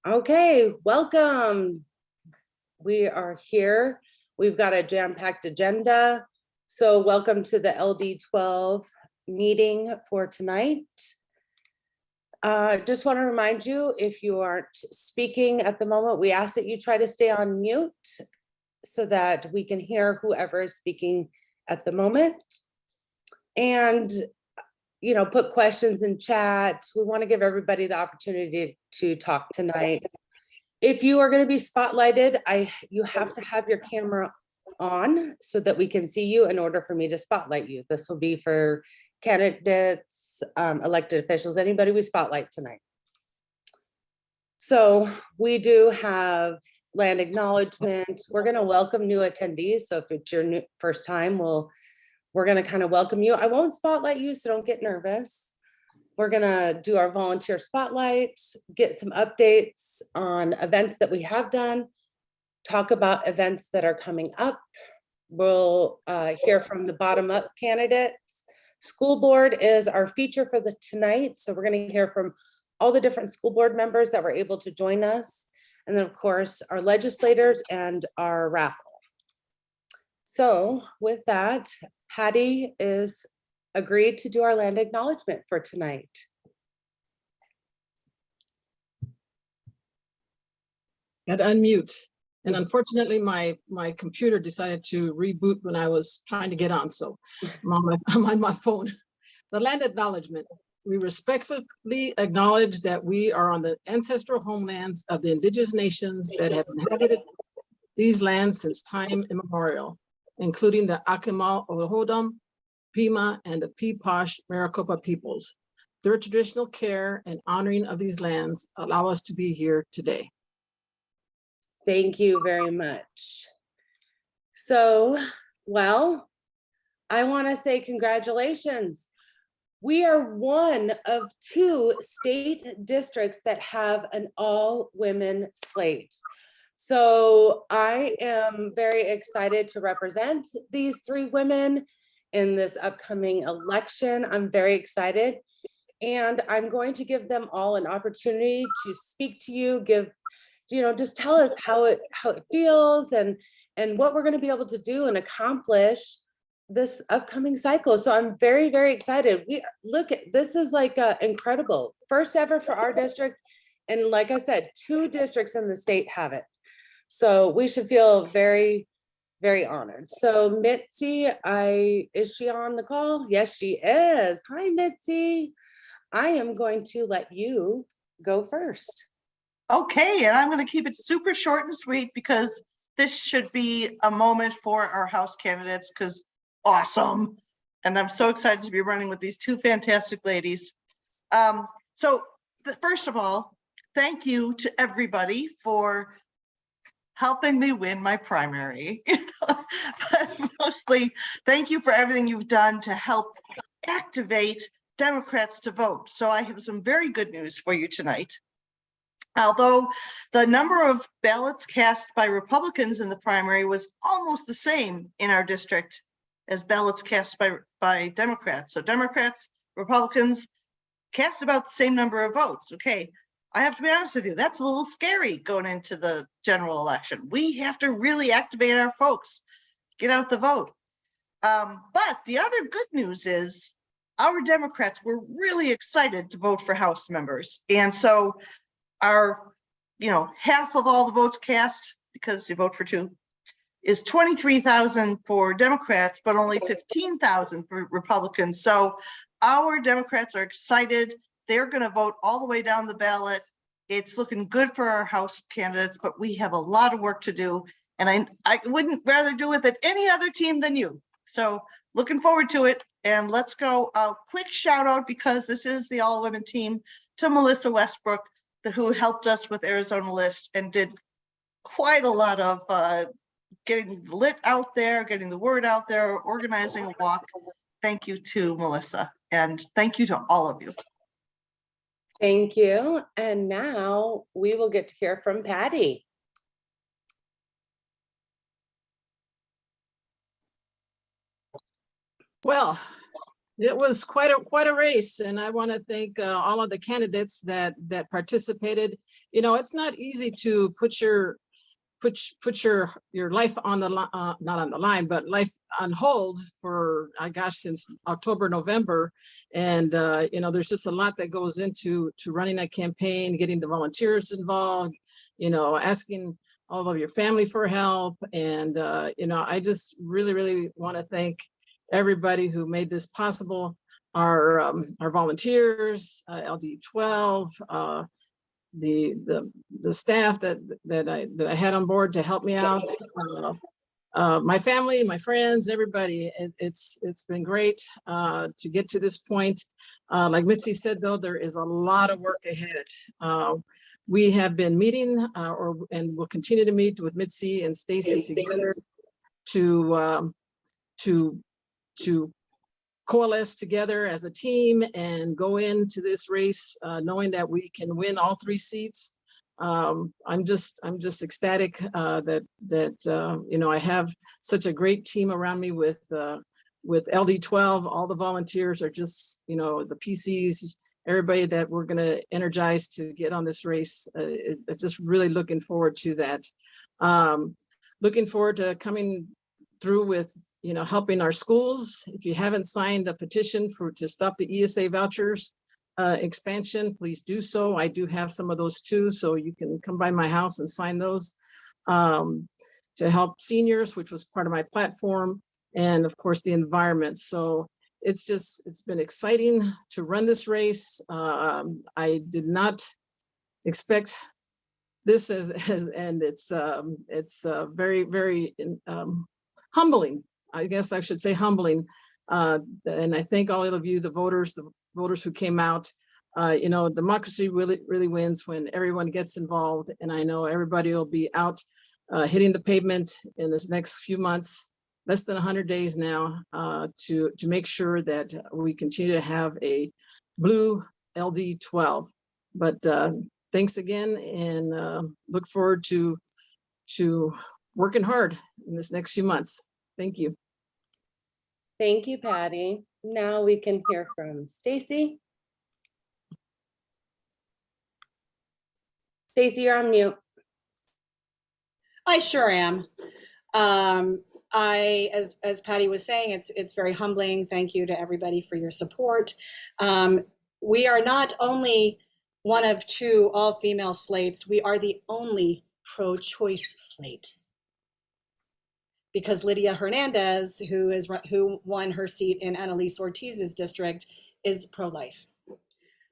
Okay, welcome. We are here. We've got a jam-packed agenda. So welcome to the LD12 meeting for tonight. Just want to remind you, if you aren't speaking at the moment, we ask that you try to stay on mute so that we can hear whoever is speaking at the moment. And put questions in chat. We want to give everybody the opportunity to talk tonight. If you are going to be spotlighted, you have to have your camera on so that we can see you in order for me to spotlight you. This will be for candidates, elected officials, anybody we spotlight tonight. So we do have land acknowledgement. We're going to welcome new attendees. So if it's your first time, we're going to kind of welcome you. I won't spotlight you, so don't get nervous. We're going to do our volunteer spotlight, get some updates on events that we have done, talk about events that are coming up. We'll hear from the bottom up candidates. School board is our feature for tonight. So we're going to hear from all the different school board members that were able to join us. And then of course, our legislators and our raffle. So with that, Patty is agreed to do our land acknowledgement for tonight. Got to unmute. And unfortunately, my computer decided to reboot when I was trying to get on. So I'm on my phone. The land acknowledgement. We respectfully acknowledge that we are on the ancestral homelands of the indigenous nations that have inhabited these lands since time immemorial, including the Akimel Ohodom, Pima, and the Peeposh Maricopa peoples. Their traditional care and honoring of these lands allow us to be here today. Thank you very much. So, well, I want to say congratulations. We are one of 2 state districts that have an all-women slate. So I am very excited to represent these 3 women in this upcoming election. I'm very excited. And I'm going to give them all an opportunity to speak to you, just tell us how it feels and what we're going to be able to do and accomplish this upcoming cycle. So I'm very, very excited. This is like incredible. First ever for our district. And like I said, 2 districts in the state have it. So we should feel very, very honored. So Mitzi, is she on the call? Yes, she is. Hi, Mitzi. I am going to let you go first. Okay, and I'm going to keep it super short and sweet because this should be a moment for our House candidates because awesome. And I'm so excited to be running with these 2 fantastic ladies. First of all, thank you to everybody for helping me win my primary. But mostly, thank you for everything you've done to help activate Democrats to vote. So I have some very good news for you tonight. Although the number of ballots cast by Republicans in the primary was almost the same in our district as ballots cast by Democrats. So Democrats, Republicans cast about the same number of votes. Okay, I have to be honest with you, that's a little scary going into the general election. We have to really activate our folks, get out the vote. But the other good news is our Democrats were really excited to vote for House members. And so our, half of all the votes cast, because you vote for 2, is 23,000 for Democrats, but only 15,000 for Republicans. So our Democrats are excited. They're going to vote all the way down the ballot. It's looking good for our House candidates, but we have a lot of work to do. And I wouldn't rather do it with any other team than you. So looking forward to it. And let's go a quick shout out, because this is the all women team, to Melissa Westbrook, who helped us with Arizona List and did quite a lot of getting lit out there, getting the word out there, organizing a walk. Thank you to Melissa, and thank you to all of you. Thank you. And now we will get to hear from Patty. Well, It was quite a race, and I want to thank all of the candidates that participated. You know, it's not easy to put your life on the not on the line, but life on hold for gosh, since October, November, and you know, there's just a lot that goes into running a campaign, getting the volunteers involved, you know, asking all of your family for help, and you know, I just really want to thank everybody who made this possible. Our volunteers, LD12. The staff that I had on board to help me out, my family, my friends, everybody. It's been great to get to this point. Like Mitzi said, though, there is a lot of work ahead. We have been meeting, and we'll continue to meet with Mitzi and Stacy together to coalesce together as a team and go into this race knowing that we can win all 3 seats. I'm just ecstatic that you know, I have such a great team around me with LD12. All the volunteers are just, you know, the PCs, everybody that we're going to energize to get on this race. Is just really looking forward to that. Looking forward to coming through with, you know, helping our schools. If you haven't signed a petition to stop the ESA vouchers expansion, please do so. I do have some of those too, so you can come by my house and sign those. To help seniors, which was part of my platform, and of course the environment. So it's been exciting to run this race. I did not expect this and it's very humbling. I guess I should say humbling. And I thank all of you, the voters who came out. You know, democracy really wins when everyone gets involved. And I know everybody will be out hitting the pavement in this next few months, less than 100 days now, to make sure that we continue to have a blue LD12. But thanks again, and look forward to working hard in this next few months. Thank you. Thank you, Patty. Now we can hear from Stacy. Stacy, you're on mute. I sure am. As Patty was saying, it's very humbling. Thank you to everybody for your support. We are not only one of 2 all-female slates, we are the only pro-choice slate. Because Lydia Hernandez, who won her seat in Annalise Ortiz's district, is pro-life.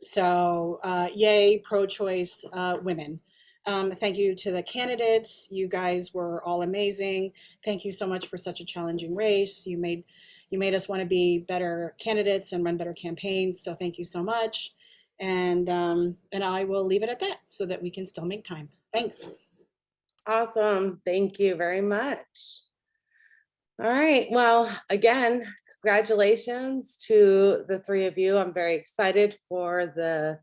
So yay, pro-choice women. Thank you to the candidates. You guys were all amazing. Thank you so much for such a challenging race. You made us want to be better candidates and run better campaigns. So thank you so much. And I will leave it at that so that we can still make time. Thanks. Awesome. Thank you very much. All right. Well, again, congratulations to the 3 of you. I'm very excited for the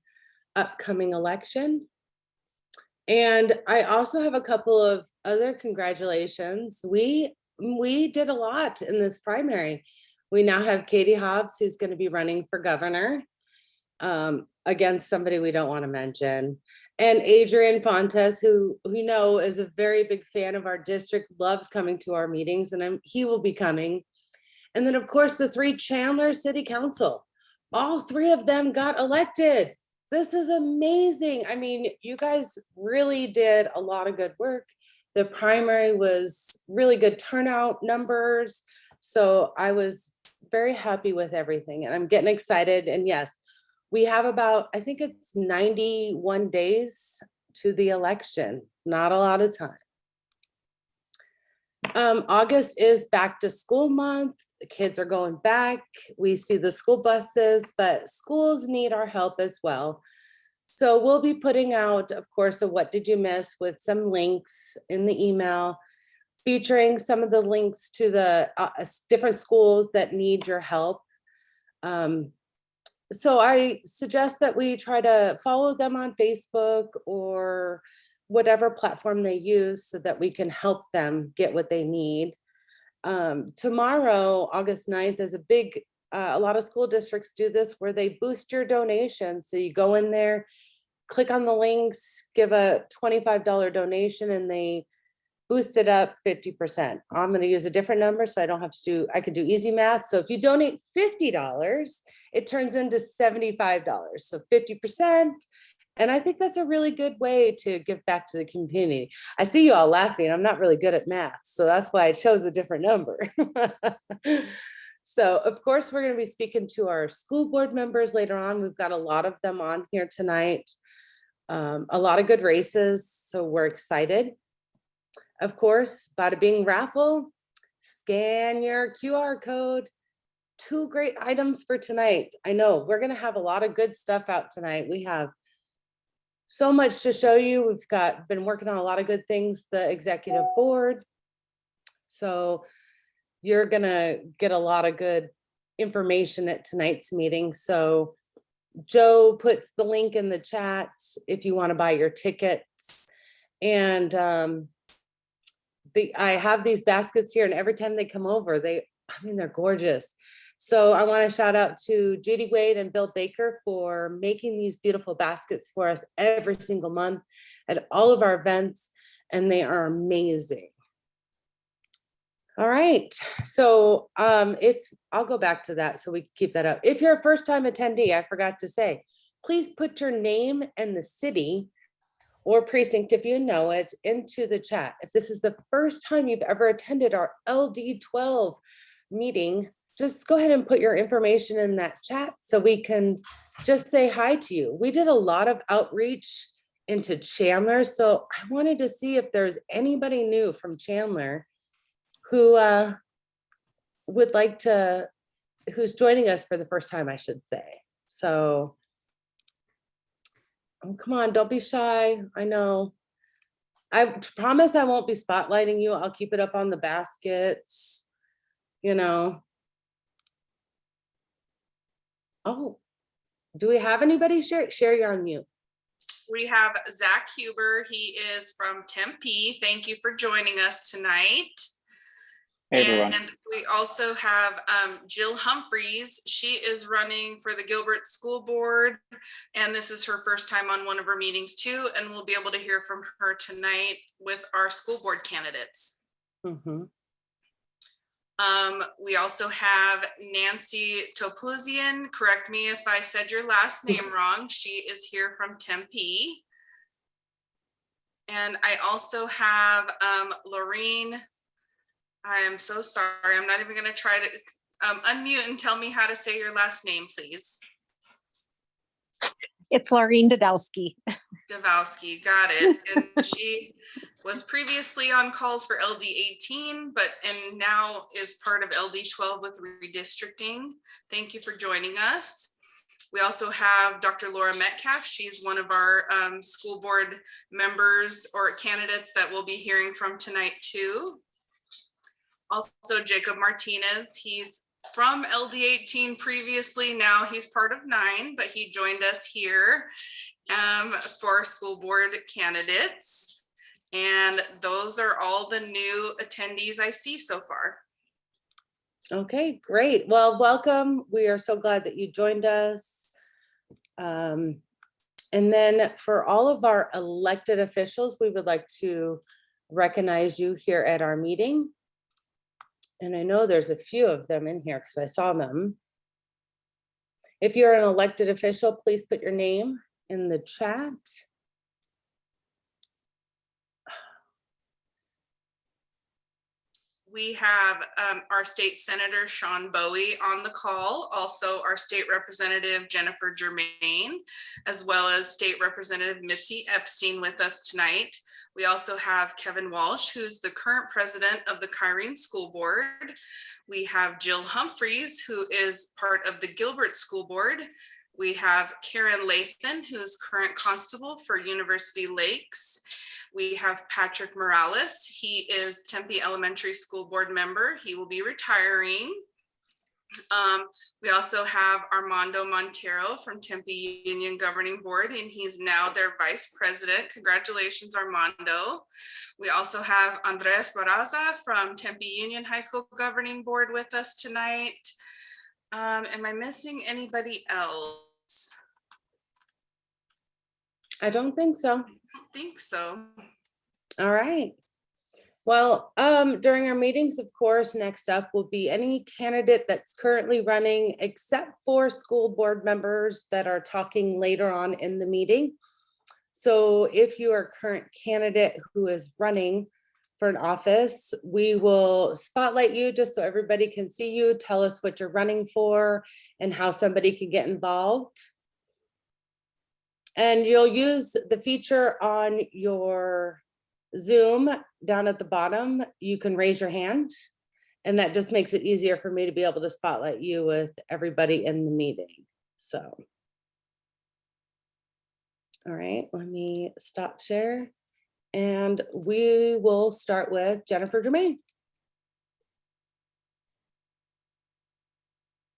upcoming election. And I also have a couple of other congratulations. We did a lot in this primary. We now have Katie Hobbs, who's going to be running for governor against somebody we don't want to mention. And Adrian Fontes, who you know is a very big fan of our district, loves coming to our meetings, and he will be coming. And then, of course, the 3 Chandler City Council. All 3 of them got elected. This is amazing. I mean, you guys really did a lot of good work. The primary was really good turnout numbers. So I was very happy with everything, and I'm getting excited. And yes, we have about, I think it's 91 days to the election. Not a lot of time. August is back to school month. The kids are going back. We see the school buses, but schools need our help as well. So we'll be putting out, of course, a what did you miss with some links in the email, featuring some of the links to the different schools that need your help. So I suggest that we try to follow them on Facebook or whatever platform they use so that we can help them get what they need. Tomorrow, August 9th, is a big a lot of school districts do this where they boost your donation. So you go in there, click on the links, give a $25 donation, and they boost it up 50%. I'm going to use a different number so I don't have to do, I can do easy math. So if you donate $50, it turns into $75. So 50%. And I think that's a really good way to give back to the community. I see you all laughing. I'm not really good at math, so that's why I chose a different number. So of course, we're going to be speaking to our school board members later on. We've got a lot of them on here tonight. A lot of good races, so we're excited. Of course, bada bing raffle, scan your QR code. 2 great items for tonight. I know we're going to have a lot of good stuff out tonight. We have so much to show you. We've been working on a lot of good things, the executive board. So you're gonna get a lot of good information at tonight's meeting. So Joe puts the link in the chat if you want to buy your tickets. And I have these baskets here, and every time they come over, they're gorgeous. So I want to shout out to Judy Wade and Bill Baker for making these beautiful baskets for us every single month at all of our events, and they are amazing. All right, so if I'll go back to that so we can keep that up. If you're a first-time attendee, I forgot to say, please put your name and the city or precinct, if you know it, into the chat. If this is the first time you've ever attended our LD12 meeting, just go ahead and put your information in that chat so we can just say hi to you. We did a lot of outreach into Chandler, so I wanted to see if there's anybody new from Chandler who would like to, who's joining us for the first time, I should say. So, oh, come on, don't be shy. I know. I promise I won't be spotlighting you. I'll keep it up on the baskets, you know. Oh, do we have anybody? Share, you're on mute. We have Zach Huber. He is from Tempe. Thank you for joining us tonight. Hey, everyone. And we also have Jill Humphreys. She is running for the Gilbert School Board, and this is her first time on one of our meetings too, and we'll be able to hear from her tonight with our school board candidates. Mm-hmm. We also have Nancy Topuzian. Correct me if I said your last name wrong. She is here from Tempe. And I also have Laureen. I am so sorry. I'm not even going to try to unmute and tell me how to say your last name, please. It's Laureen Dadowski. Davowski, got it. And she was previously on calls for LD18, and now is part of LD12 with redistricting. Thank you for joining us. We also have Dr. Laura Metcalf. She's one of our school board members or candidates that we'll be hearing from tonight too. Also Jacob Martinez. He's from LD18 previously. Now he's part of 9, but he joined us here for school board candidates. And those are all the new attendees I see so far. Okay, great. Well, welcome. We are so glad that you joined us. And then for all of our elected officials, we would like to recognize you here at our meeting. And I know there's a few of them in here because I saw them. If you're an elected official, please put your name in the chat. We have our state senator, Sean Bowie, on the call. Also our state representative, Jennifer Germain, as well as state representative Mitzi Epstein with us tonight. We also have Kevin Walsh, who's the current president of the Kyrene School Board. We have Jill Humphreys, who is part of the Gilbert School Board. We have Karen Lathan, who's current constable for University Lakes. We have Patrick Morales. He is Tempe Elementary School Board member. He will be retiring. We also have Armando Montero from Tempe Union Governing Board, and he's now their vice president. Congratulations, Armando. We also have Andres Barraza from Tempe Union High School Governing Board with us tonight. Am I missing anybody else? I don't think so. I don't think so. All right. Well, during our meetings, of course, next up will be any candidate that's currently running, except for school board members that are talking later on in the meeting. So if you are a current candidate who is running for an office, we will spotlight you just so everybody can see you, tell us what you're running for and how somebody can get involved. And you'll use the feature on your Zoom down at the bottom. You can raise your hand, and that just makes it easier for me to be able to spotlight you with everybody in the meeting. So, all right, let me stop share, and we will start with Jennifer Germain.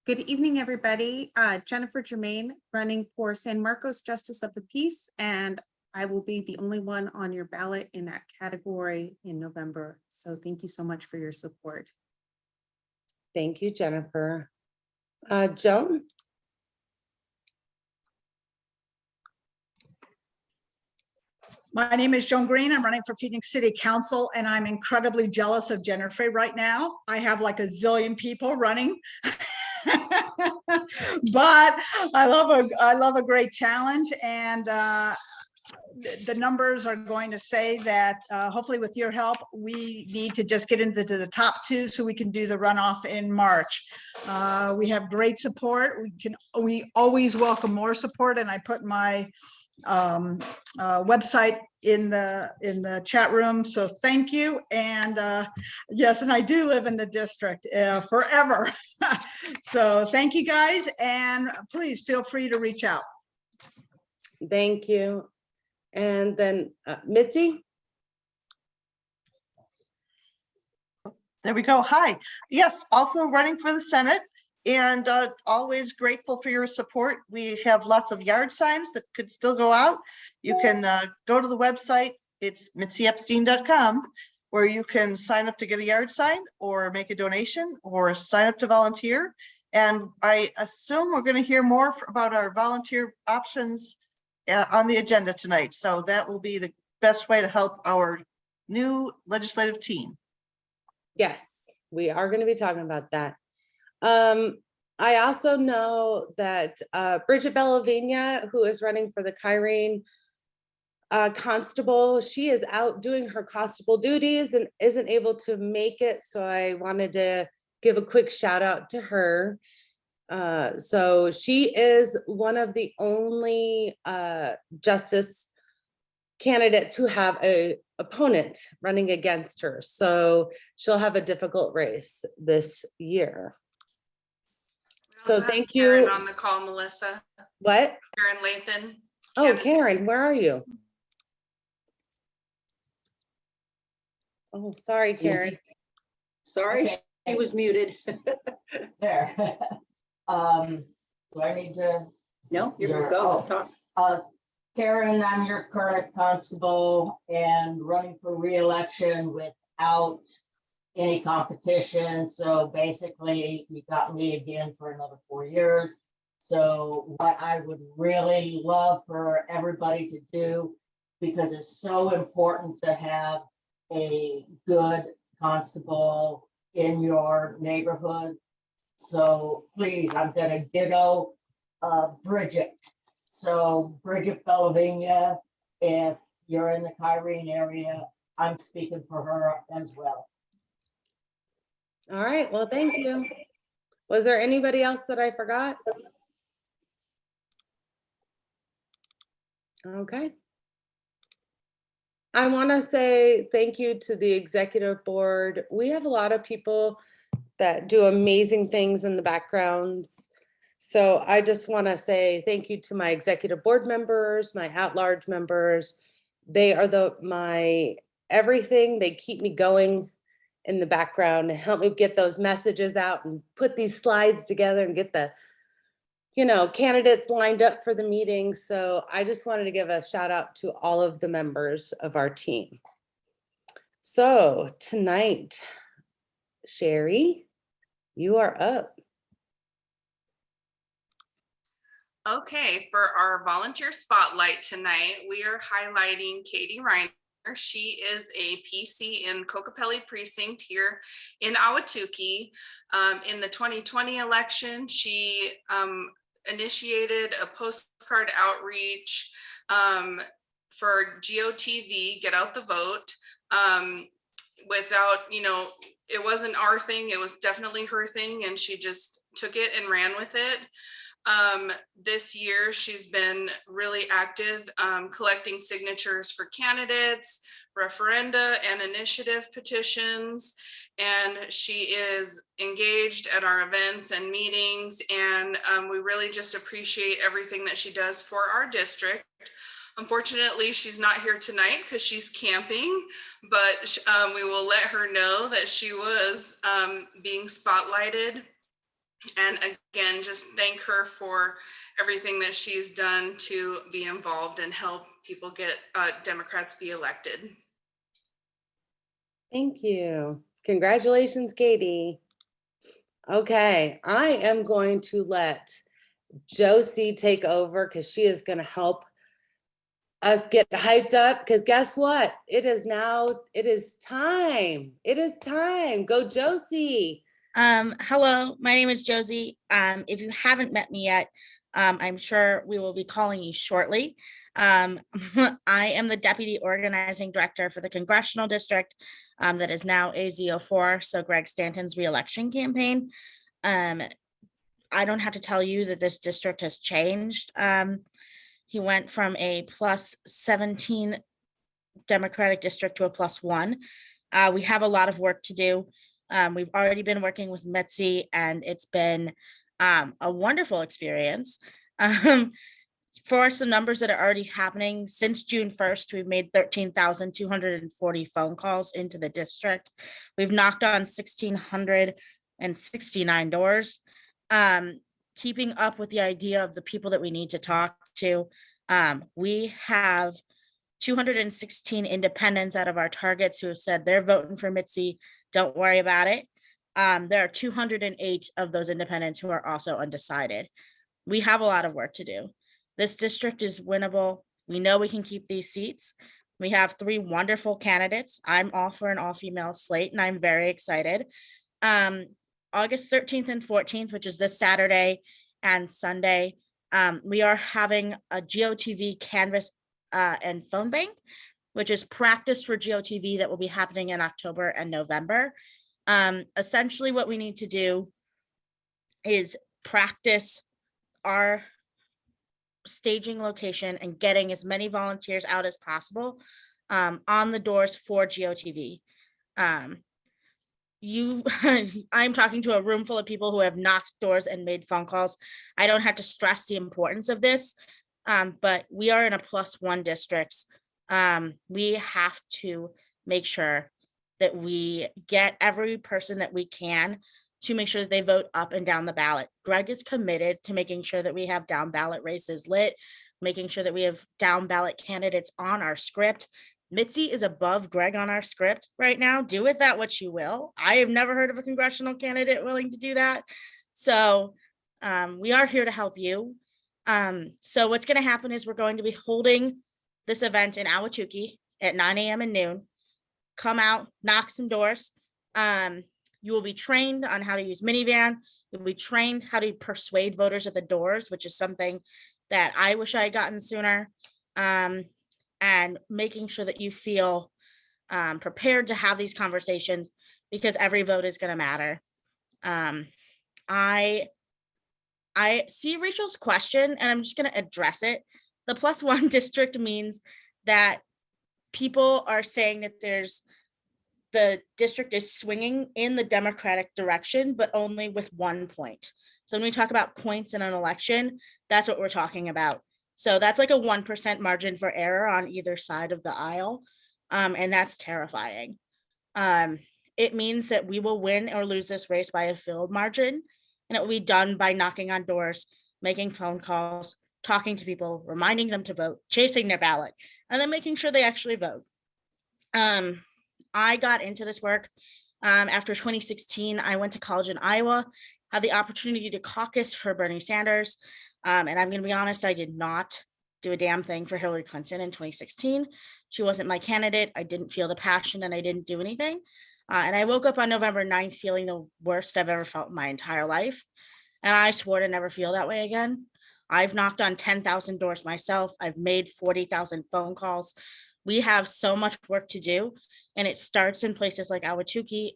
Good evening, everybody. Jennifer Germain, running for San Marcos Justice of the Peace, and I will be the only one on your ballot in that category in November. So thank you so much for your support. Thank you, Jennifer. Joan? My name is Joan Green. I'm running for Phoenix City Council, and I'm incredibly jealous of Jennifer right now. I have like a zillion people running. But I love a great challenge, and the numbers are going to say that hopefully with your help, we need to just get into the top 2 so we can do the runoff in March. We have great support. We always welcome more support, and I put my website in the chat room, so thank you. And yes, and I do live in the district forever. So thank you guys, and please feel free to reach out. Thank you. And then Mitzi? There we go. Hi. Yes, also running for the Senate, and always grateful for your support. We have lots of yard signs that could still go out. You can go to the website. It's mitziepstein.com, where you can sign up to get a yard sign or make a donation or sign up to volunteer. And I assume we're going to hear more about our volunteer options on the agenda tonight. So that will be the best way to help our new legislative team. Yes, we are going to be talking about that. I also know that Bridget Bellavina, who is running for the Kyrene constable, she is out doing her constable duties and isn't able to make it. So I wanted to give a quick shout out to her. So she is one of the only justice candidates who have a opponent running against her. So she'll have a difficult race this year. We So also have thank Karen you. on the call, Melissa. What? Karen Lathan. Oh, Karen, where are you? Oh, sorry, Karen. Sorry, she was muted. There. Do I need to? No, you're go. Talk. Karen, I'm your current constable and running for re-election without any competition. So basically, you got me again for another 4 years. So what I would really love for everybody to do, because it's so important to have a good constable in your neighborhood. So please, I'm gonna ditto Bridget. So Bridget Bellavina, if you're in the Kyrene area, I'm speaking for her as well. All right, well, thank you. Was there anybody else that I forgot? Okay. I want to say thank you to the executive board. We have a lot of people that do amazing things in the backgrounds. So I just want to say thank you to my executive board members, my at-large members. They are my everything. They keep me going in the background and help me get those messages out and put these slides together and get the candidates lined up for the meeting. So I just wanted to give a shout out to all of the members of our team. So tonight, Sherry, you are up. Okay, for our volunteer spotlight tonight, we are highlighting Katie Reiner. She is a PC in Kokopelli Precinct here in Ahwatukee. In the 2020 election, she initiated a postcard outreach for GOTV, Get Out the Vote. Without, it wasn't our thing, it was definitely her thing, and she just took it and ran with it. This year, she's been really active collecting signatures for candidates, referenda, and initiative petitions. And she is engaged at our events and meetings. And we really just appreciate everything that she does for our district. Unfortunately, she's not here tonight because she's camping, but we will let her know that she was being spotlighted. And again, just thank her for everything that she's done to be involved and help people get Democrats be elected. Thank you. Congratulations, Katie. Okay, I am going to let Josie take over because she is going to help us get hyped up, because guess what? It is time. It is time. Go, Josie. Hello, my name is Josie. If you haven't met me yet, I'm sure we will be calling you shortly. I am the Deputy Organizing Director for the Congressional District that is now AZ04, so Greg Stanton's reelection campaign. I don't have to tell you that this district has changed. He went from a +17 Democratic district to a +1. We have a lot of work to do. We've already been working with Mitzi, and it's been a wonderful experience. For some numbers that are already happening, since June 1st, we've made 13,240 phone calls into the district. We've knocked on 1,669 doors. Keeping up with the idea of the people that we need to talk to, we have 216 independents out of our targets who have said they're voting for Mitzi. Don't worry about it. There are 208 of those independents who are also undecided. We have a lot of work to do. This district is winnable. We know we can keep these seats. We have 3 wonderful candidates. I'm all for an all-female slate, and I'm very excited. August 13th and 14th, which is this Saturday and Sunday, we are having a GOTV canvas and phone bank, which is practice for GOTV that will be happening in October and November. Essentially what we need to do is practice our staging location and getting as many volunteers out as possible on the doors for GOTV. I'm talking to a room full of people who have knocked doors and made phone calls. I don't have to stress the importance of this, but we are in a +1 districts. We have to make sure that we get every person that we can to make sure that they vote up and down the ballot. Greg is committed to making sure that we have down ballot races lit, making sure that we have down ballot candidates on our script. Mitzi is above Greg on our script right now. Do with that what you will. I have never heard of a congressional candidate willing to do that. So we are here to help you. So what's going to happen is we're going to be holding this event in Ahwatukee at 9 a.m. and noon. Come out, knock some doors. You will be trained on how to use minivan. You'll be trained how to persuade voters at the doors, which is something that I wish I had gotten sooner. And making sure that you feel prepared to have these conversations, because every vote is going to matter. I see Rachel's question, and I'm just going to address it. The +1 district means that people are saying that the district is swinging in the Democratic direction, but only with 1 point. So when we talk about points in an election, that's what we're talking about. So that's like a 1% margin for error on either side of the aisle. And that's terrifying. It means that we will win or lose this race by a field margin, and it will be done by knocking on doors, making phone calls, talking to people, reminding them to vote, chasing their ballot, and then making sure they actually vote. I got into this work after 2016. I went to college in Iowa, had the opportunity to caucus for Bernie Sanders. And I'm going to be honest, I did not do a damn thing for Hillary Clinton in 2016. She wasn't my candidate. I didn't feel the passion and I didn't do anything. And I woke up on November 9th feeling the worst I've ever felt in my entire life. And I swore to never feel that way again. I've knocked on 10,000 doors myself. I've made 40,000 phone calls. We have so much work to do. And it starts in places like Ahwatukee,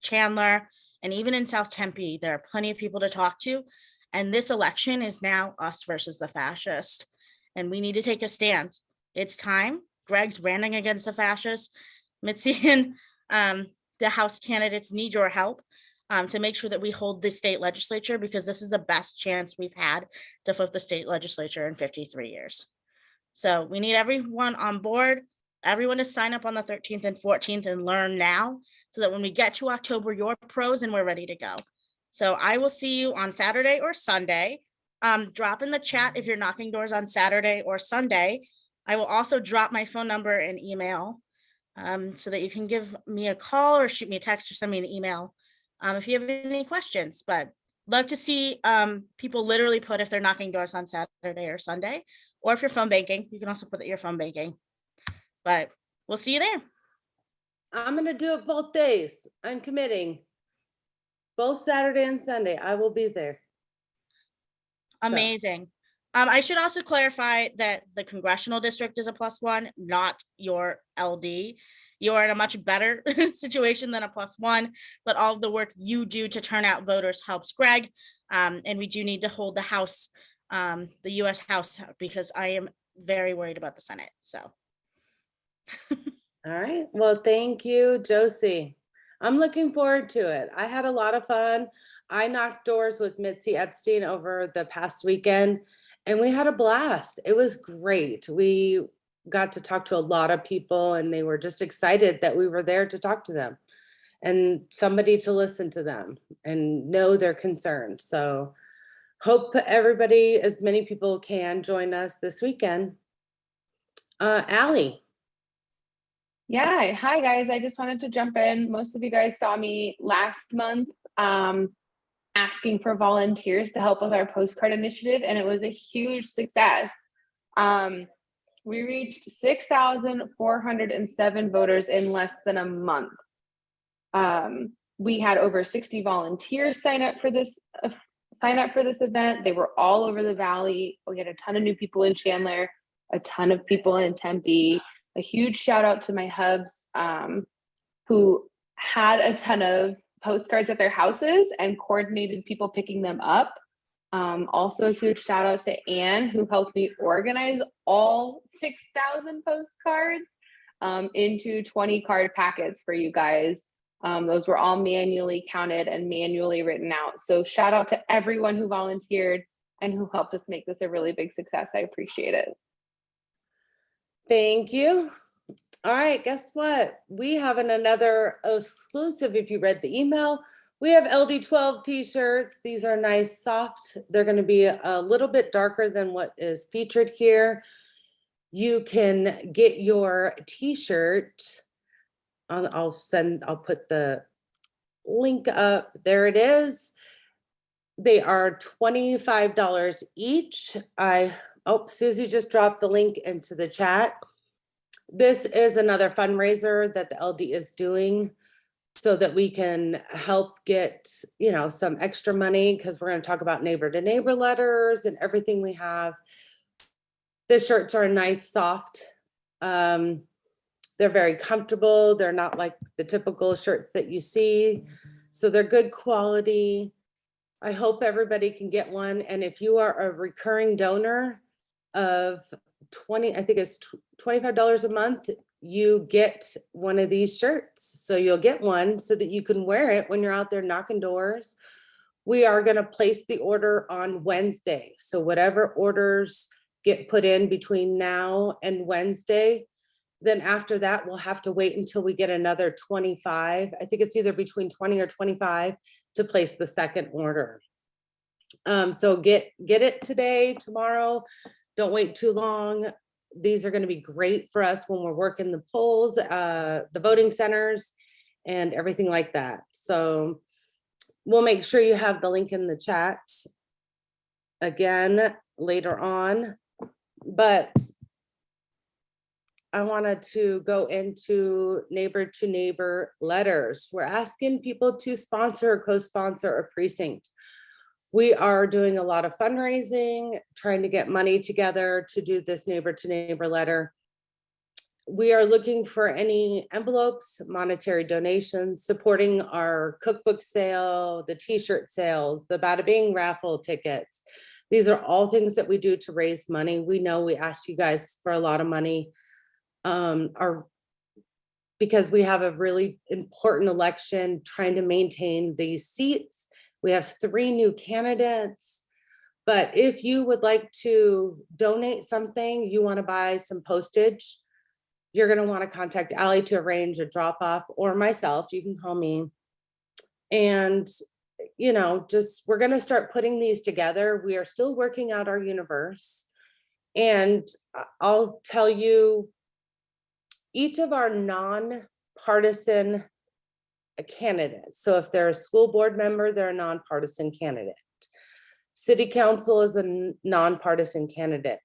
Chandler, and even in South Tempe. There are plenty of people to talk to. And this election is now us versus the fascist. And we need to take a stand. It's time. Greg's running against the fascists. Mitzi and the House candidates need your help to make sure that we hold the state legislature, because this is the best chance we've had to flip the state legislature in 53 years. So we need everyone on board, everyone to sign up on the 13th and 14th and learn now, so that when we get to October, you're pros and we're ready to go. So I will see you on Saturday or Sunday. Drop in the chat if you're knocking doors on Saturday or Sunday. I will also drop my phone number and email so that you can give me a call or shoot me a text or send me an email if you have any questions. But love to see people literally put if they're knocking doors on Saturday or Sunday, or if you're phone banking, you can also put that you're phone banking. But we'll see you there. I'm gonna do it both days. I'm committing. Both Saturday and Sunday, I will be there. So, Amazing. I should also clarify that the congressional district is a +1, not your LD. You are in a much better situation than a +1, but all of the work you do to turn out voters helps Greg. And we do need to hold the House, the US House, because I am very worried about the Senate. So. all right, well, thank you, Josie. I'm looking forward to it. I had a lot of fun. I knocked doors with Mitzi Epstein over the past weekend, and we had a blast. It was great. We got to talk to a lot of people, and they were just excited that we were there to talk to them and somebody to listen to them and know their concerns. So hope everybody, as many people can, join us this weekend. Allie. Yeah, hi guys. I just wanted to jump in. Most of you guys saw me last month asking for volunteers to help with our postcard initiative, and it was a huge success. We reached 6,407 voters in less than a month. We had over 60 volunteers sign up for this event. They were all over the valley. We had a ton of new people in Chandler, a ton of people in Tempe. A huge shout out to my hubs who had a ton of postcards at their houses and coordinated people picking them up. Also a huge shout out to Anne, who helped me organize all 6,000 postcards into 20 card packets for you guys. Those were all manually counted and manually written out. So shout out to everyone who volunteered and who helped us make this a really big success. I appreciate it. Thank you. All right, guess what? We have another exclusive. If you read the email, we have LD12 T-shirts. These are nice, soft. They're going to be a little bit darker than what is featured here. You can get your T-shirt. I'll put the link up. There it is. They are $25 each. Oh, Susie just dropped the link into the chat. This is another fundraiser that the LD is doing so that we can help get, some extra money, because we're going to talk about neighbor to neighbor letters and everything we have. The shirts are nice, soft. They're very comfortable. They're not like the typical shirts that you see. So they're good quality. I hope everybody can get one. And if you are a recurring donor of $25 a month, you get one of these shirts. So you'll get one so that you can wear it when you're out there knocking doors. We are going to place the order on Wednesday. So whatever orders get put in between now and Wednesday, then after that, we'll have to wait until we get another 25. I think it's either between 20 or 25 to place the second order. So get it today, tomorrow. Don't wait too long. These are going to be great for us when we're working the polls, the voting centers, and everything like that. So we'll make sure you have the link in the chat. again later on, but I wanted to go into neighbor letters. We're asking people to sponsor or co-sponsor a precinct. We are doing a lot of fundraising, trying to get money together to do this neighbor to neighbor letter. We are looking for any envelopes, monetary donations, supporting our cookbook sale, the T-shirt sales, the Bada Bing raffle tickets. These are all things that we do to raise money. We know we asked you guys for a lot of money, because we have a really important election trying to maintain these seats. We have 3 new candidates, but if you would like to donate something, you want to buy some postage, you're going to want to contact Allie to arrange a drop off, or myself, you can call me. And, you know, just, we're going to start putting these together. We are still working out our universe. And I'll tell you, each of our nonpartisan candidates. So if they're a school board member, they're a nonpartisan candidate. City council is a nonpartisan candidate.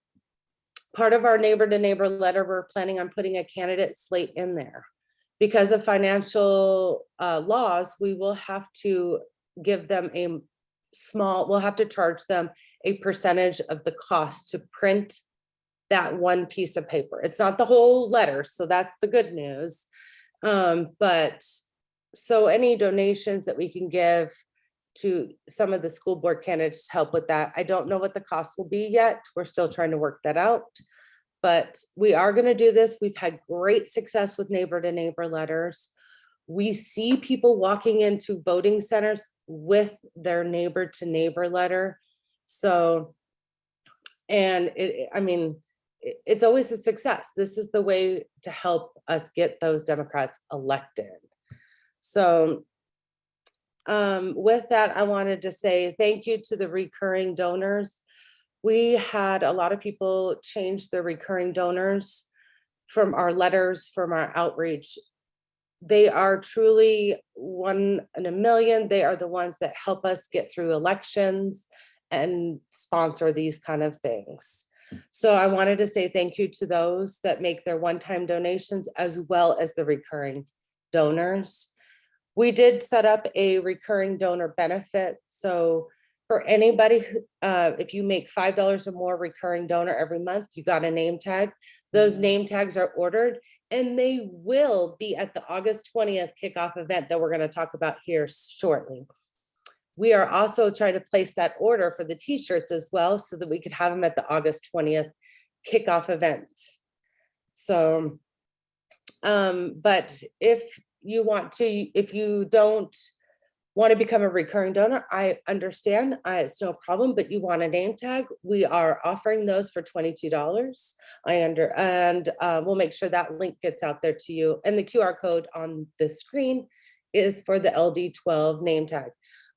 Part of our neighbor to neighbor letter, we're planning on putting a candidate slate in there. Because of financial laws, we will have to give them we'll have to charge them a percentage of the cost to print that one piece of paper. It's not the whole letter, so that's the good news. But so any donations that we can give to some of the school board candidates to help with that. I don't know what the cost will be yet. We're still trying to work that out, but we are going to do this. We've had great success with neighbor to neighbor letters. We see people walking into voting centers with their neighbor to neighbor letter. So, and I mean, it's always a success. This is the way to help us get those Democrats elected. So with that, I wanted to say thank you to the recurring donors. We had a lot of people change their recurring donors from our letters, from our outreach. They are truly 1 in a million. They are the ones that help us get through elections and sponsor these kind of things. So I wanted to say thank you to those that make their one-time donations as well as the recurring donors. We did set up a recurring donor benefit. So for anybody, if you make $5 or more recurring donor every month, you got a name tag. Those name tags are ordered and they will be at the August 20th kickoff event that we're going to talk about here shortly. We are also trying to place that order for the T-shirts as well, so that we could have them at the August 20th kickoff event. So, but if you don't want to become a recurring donor, I understand, it's no problem, but you want a name tag, we are offering those for $22. We'll make sure that link gets out there to you. And the QR code on the screen is for the LD12 name tag.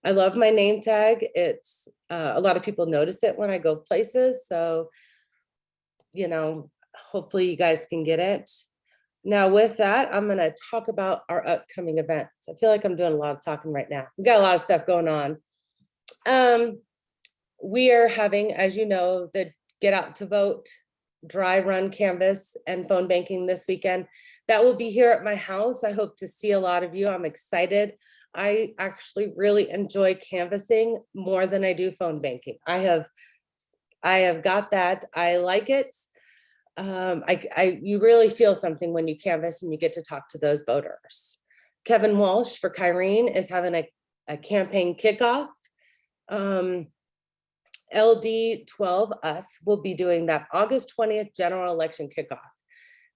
I love my name tag. It's a lot of people notice it when I go places. So, you know, hopefully you guys can get it. Now with that, I'm going to talk about our upcoming events. I feel like I'm doing a lot of talking right now. We've got a lot of stuff going on. We are having, as you know, the Get Out to Vote, dry run canvas and phone banking this weekend. That will be here at my house. I hope to see a lot of you. I'm excited. I actually really enjoy canvassing more than I do phone banking. I have got that. I like it. You really feel something when you canvass and you get to talk to those voters. Kevin Walsh for Kyrene is having a campaign kickoff. LD12 Us will be doing that August 20th general election kickoff.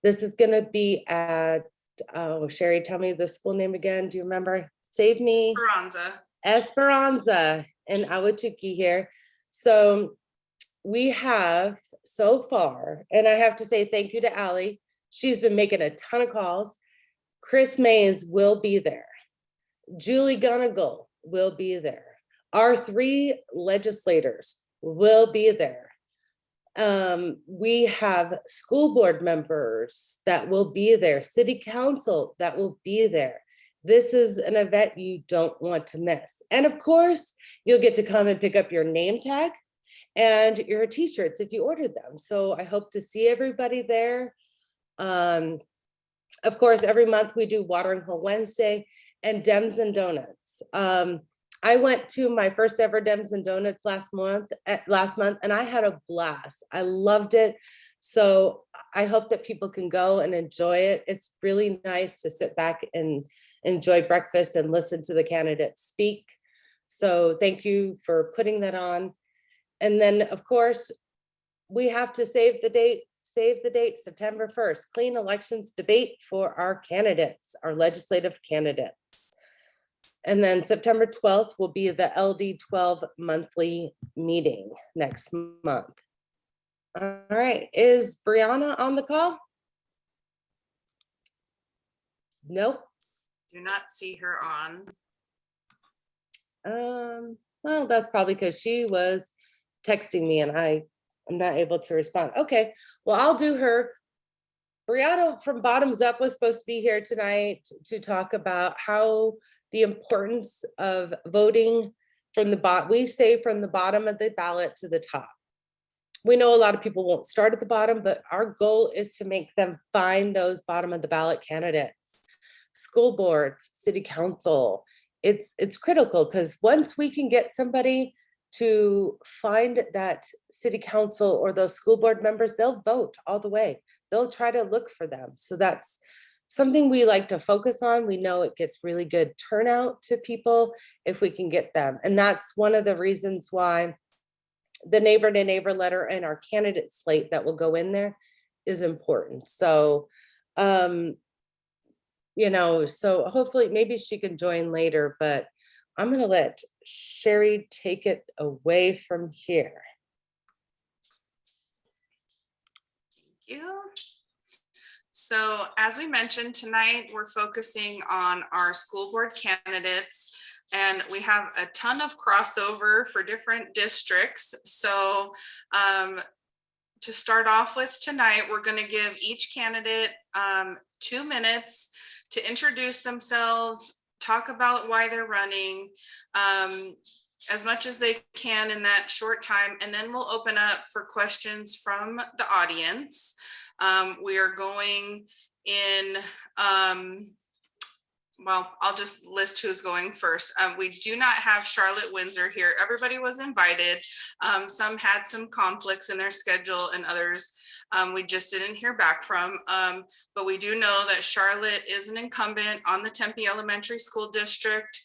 This is going to be at, Sherry, tell me the school name again. Do you remember? Save me. Esperanza in Ahwatukee here. So we have so far, and I have to say thank you to Allie. She's been making a ton of calls. Chris Mays will be there. Julie Gunnagle will be there. Our 3 legislators will be there. We have school board members that will be there, city council that will be there. This is an event you don't want to miss. And of course, you'll get to come and pick up your name tag. and your t-shirts if you ordered them. So I hope to see everybody there. Of course, every month we do Watering Hole Wednesday and Dems and Donuts. I went to my first ever Dems and Donuts last month, and I had a blast. I loved it. So I hope that people can go and enjoy it. It's really nice to sit back and enjoy breakfast and listen to the candidates speak. So thank you for putting that on. And then, of course, we have to save the date, September 1st, clean elections debate for our candidates, our legislative candidates. And then September 12th will be the LD12 monthly meeting next month. All right, is Brianna on the call? Nope. Do not see her on. Well, that's probably because she was texting me and I'm not able to respond. Okay, well, I'll do her. Brianna from Bottoms Up was supposed to be here tonight to talk about how the importance of voting from the bottom. We say from the bottom of the ballot to the top. We know a lot of people won't start at the bottom, but our goal is to make them find those bottom of the ballot candidates, school boards, city council. It's critical because once we can get somebody to find that city council or those school board members, they'll vote all the way. They'll try to look for them. So that's something we like to focus on. We know it gets really good turnout to people if we can get them. And that's one of the reasons why the neighbor to neighbor letter and our candidate slate that will go in there is important. So, you know, so hopefully maybe she can join later, but I'm going to let Sherry take it away from here. Thank you. So as we mentioned tonight, we're focusing on our school board candidates, and we have a ton of crossover for different districts. So to start off with tonight, we're going to give each candidate 2 minutes to introduce themselves, talk about why they're running, as much as they can in that short time, and then we'll open up for questions from the audience. We are going in, well, I'll just list who's going first. We do not have Charlotte Windsor here. Everybody was invited. Some had some conflicts in their schedule and others we just didn't hear back from. But we do know that Charlotte is an incumbent on the Tempe Elementary School District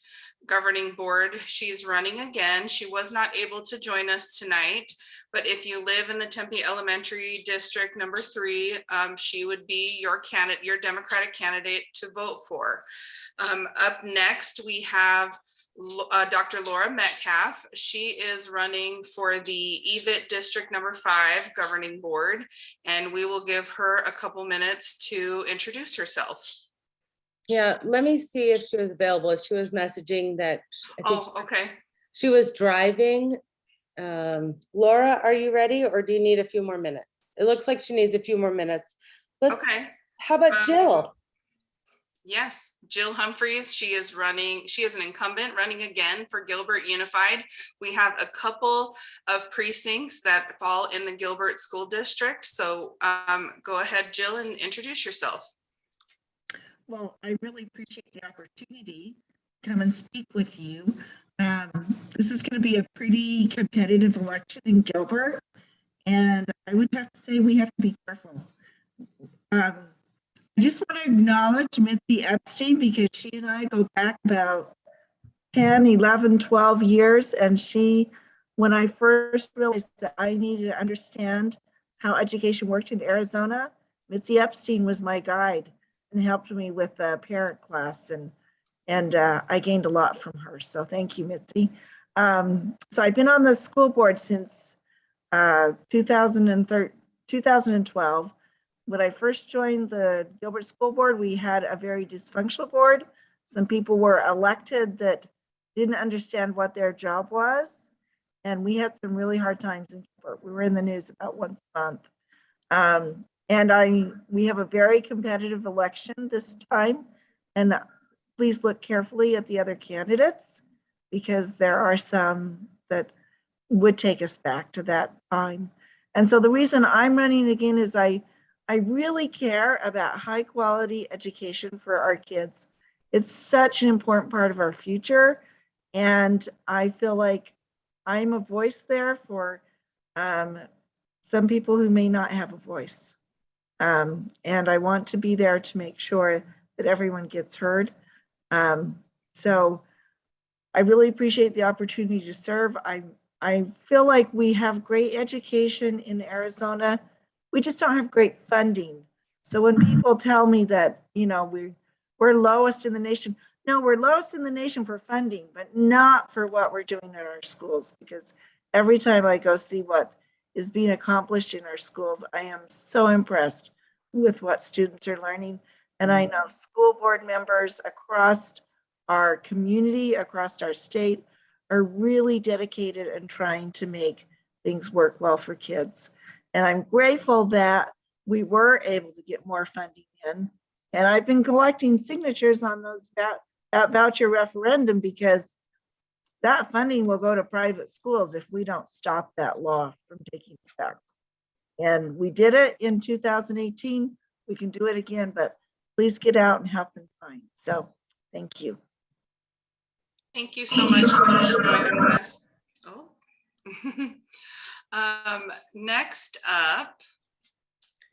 Governing Board. She's running again. She was not able to join us tonight, but if you live in the Tempe Elementary District number 3, she would be your candidate, your Democratic candidate to vote for. Up next, we have Dr. Laura Metcalf. She is running for the EVIT District number 5 Governing Board, and we will give her a couple minutes to introduce herself. Yeah, let me see if she was available. She was messaging that. Okay. She was driving. Laura, are you ready, or do you need a few more minutes? It looks like she needs a few more minutes. Okay. How about Jill? Yes, Jill Humphreys. She is running. She is an incumbent running again for Gilbert Unified. We have a couple of precincts that fall in the Gilbert School District. So go ahead, Jill, and introduce yourself. Well, I really appreciate the opportunity to come and speak with you. This is going to be a pretty competitive election in Gilbert, and I would have to say we have to be careful. I just want to acknowledge Mitzi Epstein because she and I go back about 10, 11, 12 years, and she, when I first realized that I needed to understand how education worked in Arizona, Mitzi Epstein was my guide and helped me with the parent class, and I gained a lot from her. So thank you, Mitzi. So I've been on the school board since 2012. When I first joined the Gilbert School Board, we had a very dysfunctional board. Some people were elected that didn't understand what their job was. And we had some really hard times in Gilbert. We were in the news about once a month. We have a very competitive election this time. And please look carefully at the other candidates because there are some that would take us back to that time. And so the reason I'm running again is I really care about high quality education for our kids. It's such an important part of our future. And I feel like I'm a voice there for some people who may not have a voice. And I want to be there to make sure that everyone gets heard. So I really appreciate the opportunity to serve. I feel like we have great education in Arizona. We just don't have great funding. So when people tell me that, you know, we're lowest in the nation, no, we're lowest in the nation for funding, but not for what we're doing in our schools. Because every time I go see what is being accomplished in our schools, I am so impressed with what students are learning. And I know school board members across our community, across our state, are really dedicated and trying to make things work well for kids. And I'm grateful that we were able to get more funding in. And I've been collecting signatures on those that voucher referendum, because that funding will go to private schools if we don't stop that law from taking effect. And we did it in 2018. We can do it again, but please get out and help and sign. So thank you. Thank you so much for joining us. Oh. Next up,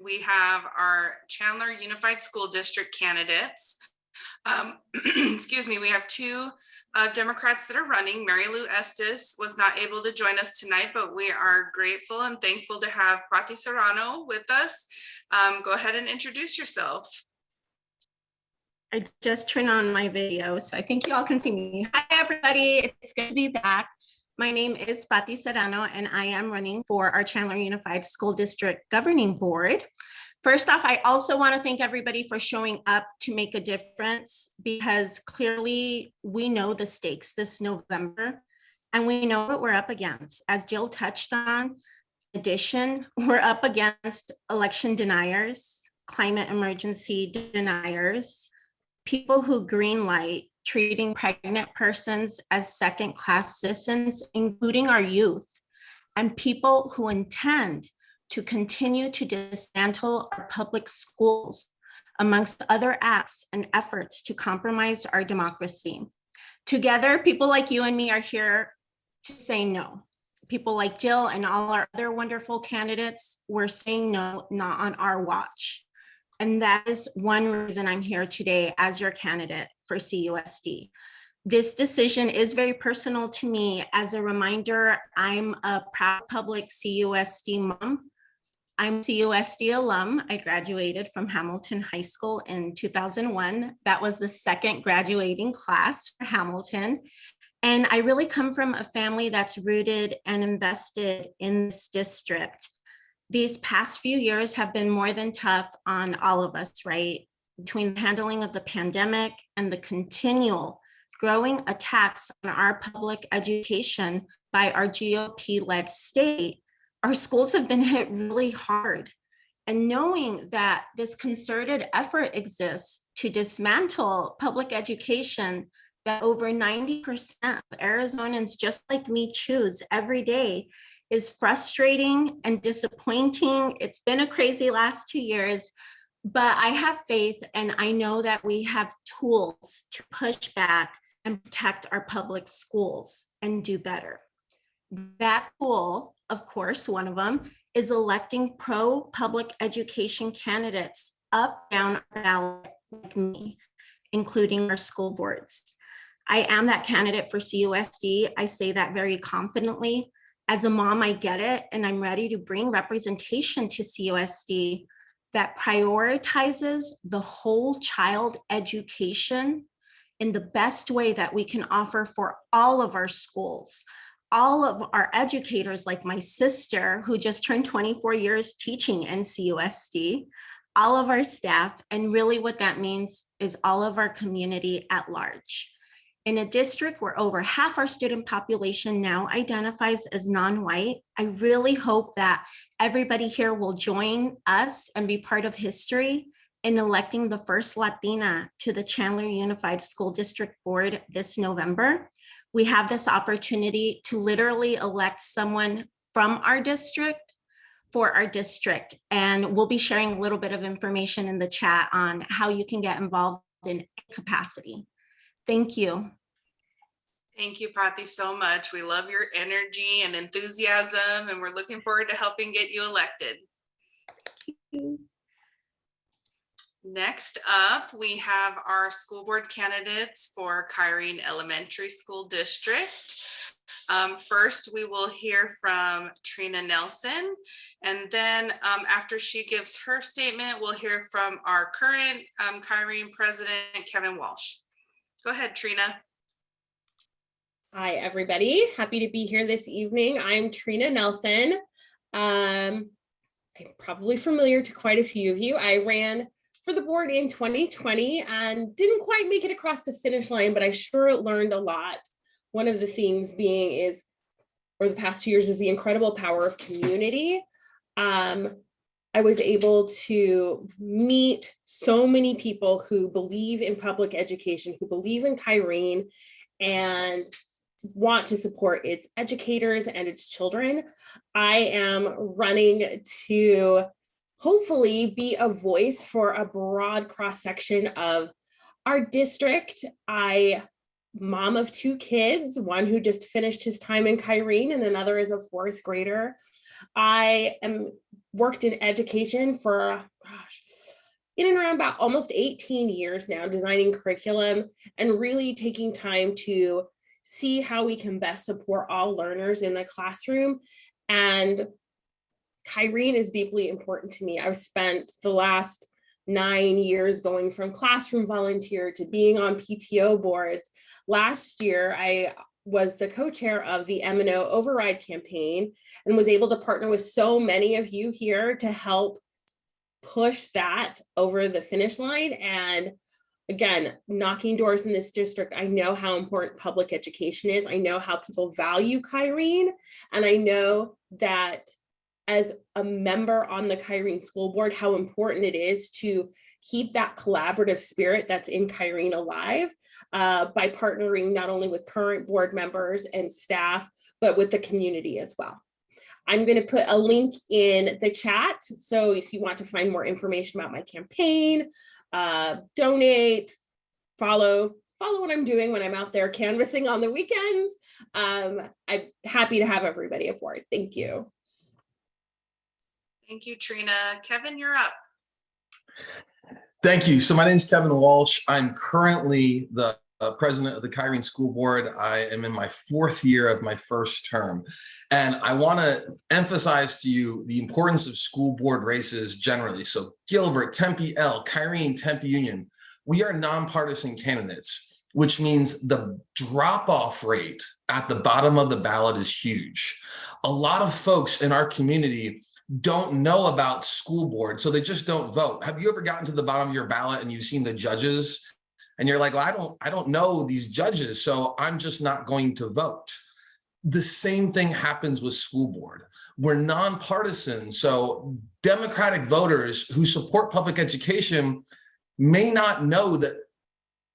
we have our Chandler Unified School District candidates. Excuse me, we have two Democrats that are running. Mary Lou Estes was not able to join us tonight, but we are grateful and thankful to have Patti Serrano with us. Go ahead and introduce yourself. I just turned on my video, so I think you all can see me. Hi, everybody. It's good to be back. My name is Patti Serrano, and I am running for our Chandler Unified School District Governing Board. First off, I also want to thank everybody for showing up to make a difference, because clearly we know the stakes this November, and we know what we're up against. As Jill touched on, in addition, we're up against election deniers, climate emergency deniers, people who greenlight treating pregnant persons as second-class citizens, including our youth, and people who intend to continue to dismantle our public schools, amongst other acts and efforts to compromise our democracy. Together, people like you and me are here to say no. People like Jill and all our other wonderful candidates, we're saying no, not on our watch. And that is one reason I'm here today as your candidate for CUSD. This decision is very personal to me. As a reminder, I'm a proud public CUSD mom. I'm a CUSD alum. I graduated from Hamilton High School in 2001. That was the second graduating class for Hamilton. And I really come from a family that's rooted and invested in this district. These past few years have been more than tough on all of us, right? Between the handling of the pandemic and the continual growing attacks on our public education by our GOP-led state, our schools have been hit really hard. And knowing that this concerted effort exists to dismantle public education that over 90% of Arizonans just like me choose every day is frustrating and disappointing. It's been a crazy last 2 years, but I have faith and I know that we have tools to push back and protect our public schools and do better. That tool, of course, one of them is electing pro-public education candidates up, down our ballot like me, including our school boards. I am that candidate for CUSD. I say that very confidently. As a mom, I get it, and I'm ready to bring representation to CUSD that prioritizes the whole child education in the best way that we can offer for all of our schools, all of our educators, like my sister, who just turned 24 years teaching in CUSD, all of our staff, and really what that means is all of our community at large. In a district where over half our student population now identifies as non-white, I really hope that everybody here will join us and be part of history in electing the first Latina to the Chandler Unified School District Board this November. we have this opportunity to literally elect someone from our district for our district. And we'll be sharing a little bit of information in the chat on how you can get involved in capacity. Thank you. Thank you, Prati, so much. We love your energy and enthusiasm, and we're looking forward to helping get you elected. Next up, we have our school board candidates for Kyrene Elementary School District. First, we will hear from Trina Nelson, and then after she gives her statement, we'll hear from our current Kyrene president, Kevin Walsh. Go ahead, Trina. Hi, everybody. Happy to be here this evening. I'm Trina Nelson. I'm probably familiar to quite a few of you. I ran for the board in 2020 and didn't quite make it across the finish line, but I sure learned a lot. One of the things being is, over the past 2 years, is the incredible power of community. I was able to meet so many people who believe in public education, who believe in Kyrene, and want to support its educators and its children. I am running to hopefully be a voice for a broad cross-section of our district. Mom of 2 kids, one who just finished his time in Kyrene and another is a 4th grader. I am worked in education for, in and around about almost 18 years now, designing curriculum and really taking time to see how we can best support all learners in the classroom. And Kyrene is deeply important to me. I've spent the last 9 years going from classroom volunteer to being on PTO boards. Last year, I was the co-chair of the M&O Override campaign and was able to partner with so many of you here to help push that over the finish line. And again, knocking doors in this district, I know how important public education is. I know how people value Kyrene, and I know that as a member on the Kyrene School Board, how important it is to keep that collaborative spirit that's in Kyrene alive by partnering not only with current board members and staff, but with the community as well. I'm going to put a link in the chat. So if you want to find more information about my campaign, donate, follow what I'm doing when I'm out there canvassing on the weekends. I'm happy to have everybody aboard. Thank you. Thank you, Trina. Kevin, you're up. Thank you. So my name is Kevin Walsh. I'm currently the president of the Kyrene School Board. I am in my 4th year of my 1st term. And I want to emphasize to you the importance of school board races generally. So Gilbert, Tempe L, Kyrene, Tempe Union, we are nonpartisan candidates, which means the drop-off rate at the bottom of the ballot is huge. A lot of folks in our community don't know about school board, so they just don't vote. Have you ever gotten to the bottom of your ballot and you've seen the judges and you're like, well, I don't know these judges, so I'm just not going to vote. The same thing happens with school board. We're nonpartisan, so Democratic voters who support public education may not know that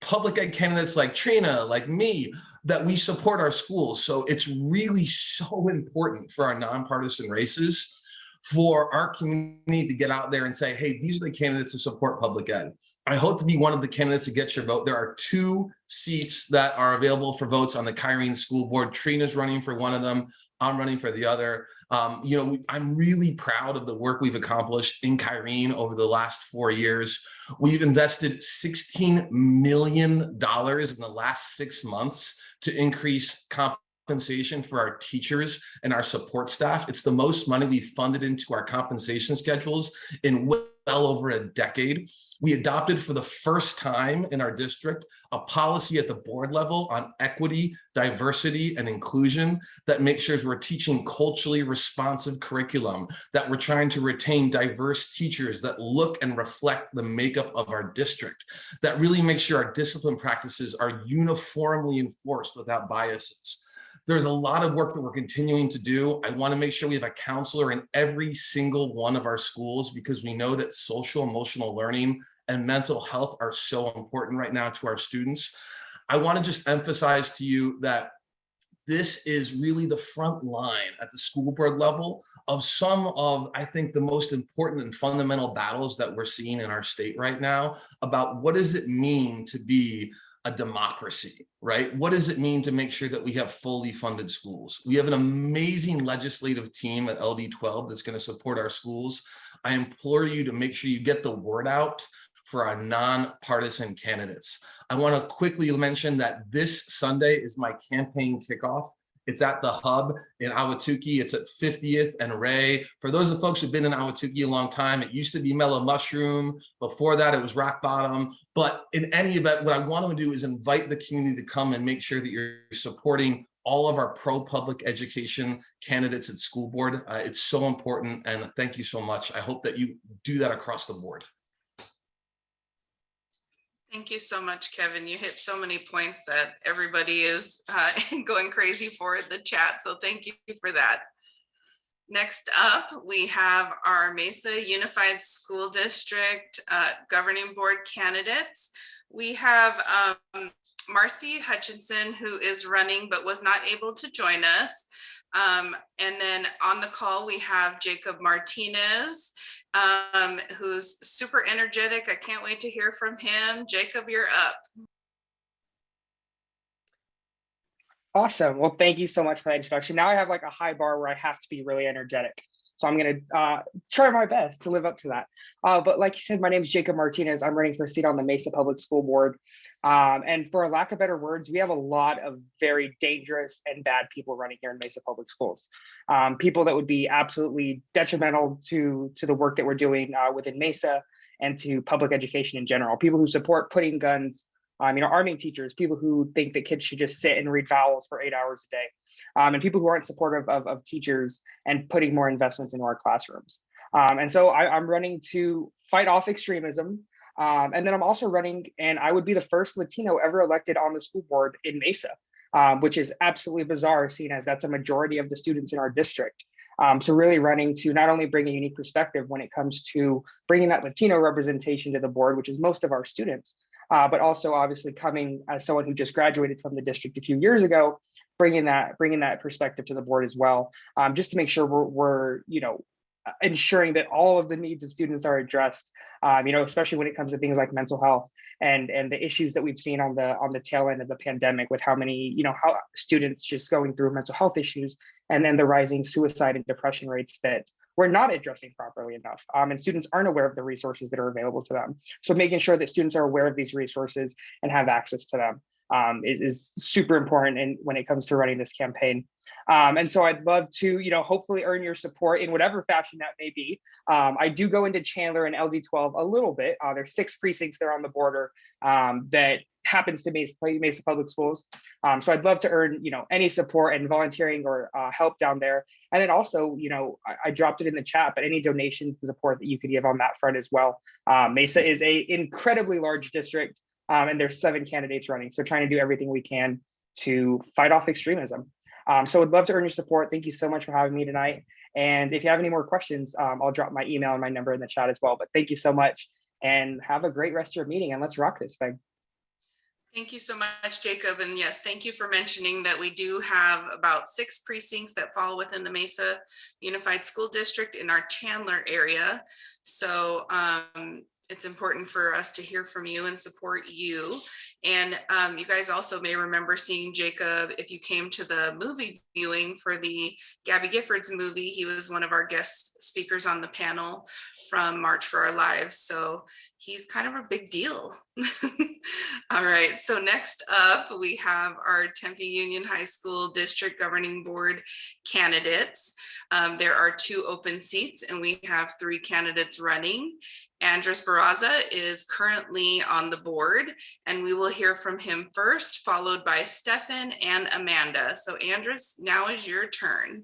public ed candidates like Trina, like me, that we support our schools. So it's really so important for our nonpartisan races for our community to get out there and say, hey, these are the candidates who support public ed. I hope to be one of the candidates to get your vote. There are 2 seats that are available for votes on the Kyrene School Board. Trina's running for one of them. I'm running for the other. I'm really proud of the work we've accomplished in Kyrene over the last 4 years. We've invested $16 million in the last 6 months to increase compensation for our teachers and our support staff. It's the most money we've funded into our compensation schedules in well over a decade. We adopted for the first time in our district a policy at the board level on equity, diversity, and inclusion that makes sure we're teaching culturally responsive curriculum, that we're trying to retain diverse teachers that look and reflect the makeup of our district, that really makes sure our discipline practices are uniformly enforced without biases. There's a lot of work that we're continuing to do. I want to make sure we have a counselor in every single one of our schools because we know that social emotional learning and mental health are so important right now to our students. I want to just emphasize to you that this is really the front line at the school board level of some of, I think, the most important and fundamental battles that we're seeing in our state right now about what does it mean to be a democracy, right? What does it mean to make sure that we have fully funded schools? We have an amazing legislative team at LD12 that's going to support our schools. I implore you to make sure you get the word out for our nonpartisan candidates. I want to quickly mention that this Sunday is my campaign kickoff. It's at the Hub in Ahwatukee. It's at 50th and Ray. For those of folks who've been in Ahwatukee a long time, it used to be Mellow Mushroom. Before that, it was Rock Bottom. But in any event, what I want to do is invite the community to come and make sure that you're supporting all of our pro-public education candidates at school board. It's so important, and thank you so much. I hope that you do that across the board. Thank you so much, Kevin. You hit so many points that everybody is going crazy for in the chat. So thank you for that. Next up, we have our Mesa Unified School District Governing Board candidates. We have Marcy Hutchinson, who is running but was not able to join us. And then on the call, we have Jacob Martinez, who's super energetic. I can't wait to hear from him. Jacob, you're up. Awesome. Well, thank you so much for that introduction. Now I have like a high bar where I have to be really energetic. So I'm going to try my best to live up to that. But like you said, my name is Jacob Martinez. I'm running for a seat on the Mesa Public School Board. And for lack of better words, we have a lot of very dangerous and bad people running here in Mesa Public Schools. People that would be absolutely detrimental to the work that we're doing within Mesa and to public education in general. People who support putting guns, arming teachers, people who think that kids should just sit and read vowels for 8 hours a day. And people who aren't supportive of teachers and putting more investments into our classrooms. And so I'm running to fight off extremism. And then I'm also running, and I would be the first Latino ever elected on the school board in Mesa, which is absolutely bizarre, seeing as that's a majority of the students in our district. So really running to not only bring a unique perspective when it comes to bringing that Latino representation to the board, which is most of our students, but also obviously coming as someone who just graduated from the district a few years ago, bringing that perspective to the board as well, just to make sure we're ensuring that all of the needs of students are addressed, especially when it comes to things like mental health and the issues that we've seen on the tail end of the pandemic with how many, how students just going through mental health issues and then the rising suicide and depression rates that we're not addressing properly enough. And students aren't aware of the resources that are available to them. So making sure that students are aware of these resources and have access to them is super important when it comes to running this campaign. And so I'd love to, hopefully earn your support in whatever fashion that may be. I do go into Chandler and LD12 a little bit. There's 6 precincts there on the border that happens to Mesa Public Schools. So I'd love to earn, any support and volunteering or help down there. And then also, I dropped it in the chat, but any donations and support that you could give on that front as well. Mesa is a incredibly large district. And there's 7 candidates running. So trying to do everything we can to fight off extremism. So I'd love to earn your support. Thank you so much for having me tonight. And if you have any more questions, I'll drop my email and my number in the chat as well. But thank you so much and have a great rest of your meeting and let's rock this thing. Thank you so much, Jacob. And yes, thank you for mentioning that we do have about 6 precincts that fall within the Mesa Unified School District in our Chandler area. So it's important for us to hear from you and support you. And you guys also may remember seeing Jacob if you came to the movie viewing for the Gabby Giffords movie. He was one of our guest speakers on the panel from March for Our Lives. So he's kind of a big deal. All right, so next up we have our Tempe Union High School District Governing Board candidates. There are 2 open seats and we have 3 candidates running. Andres Barraza is currently on the board and we will hear from him first, followed by Stefan and Amanda. So Andres, now is your turn.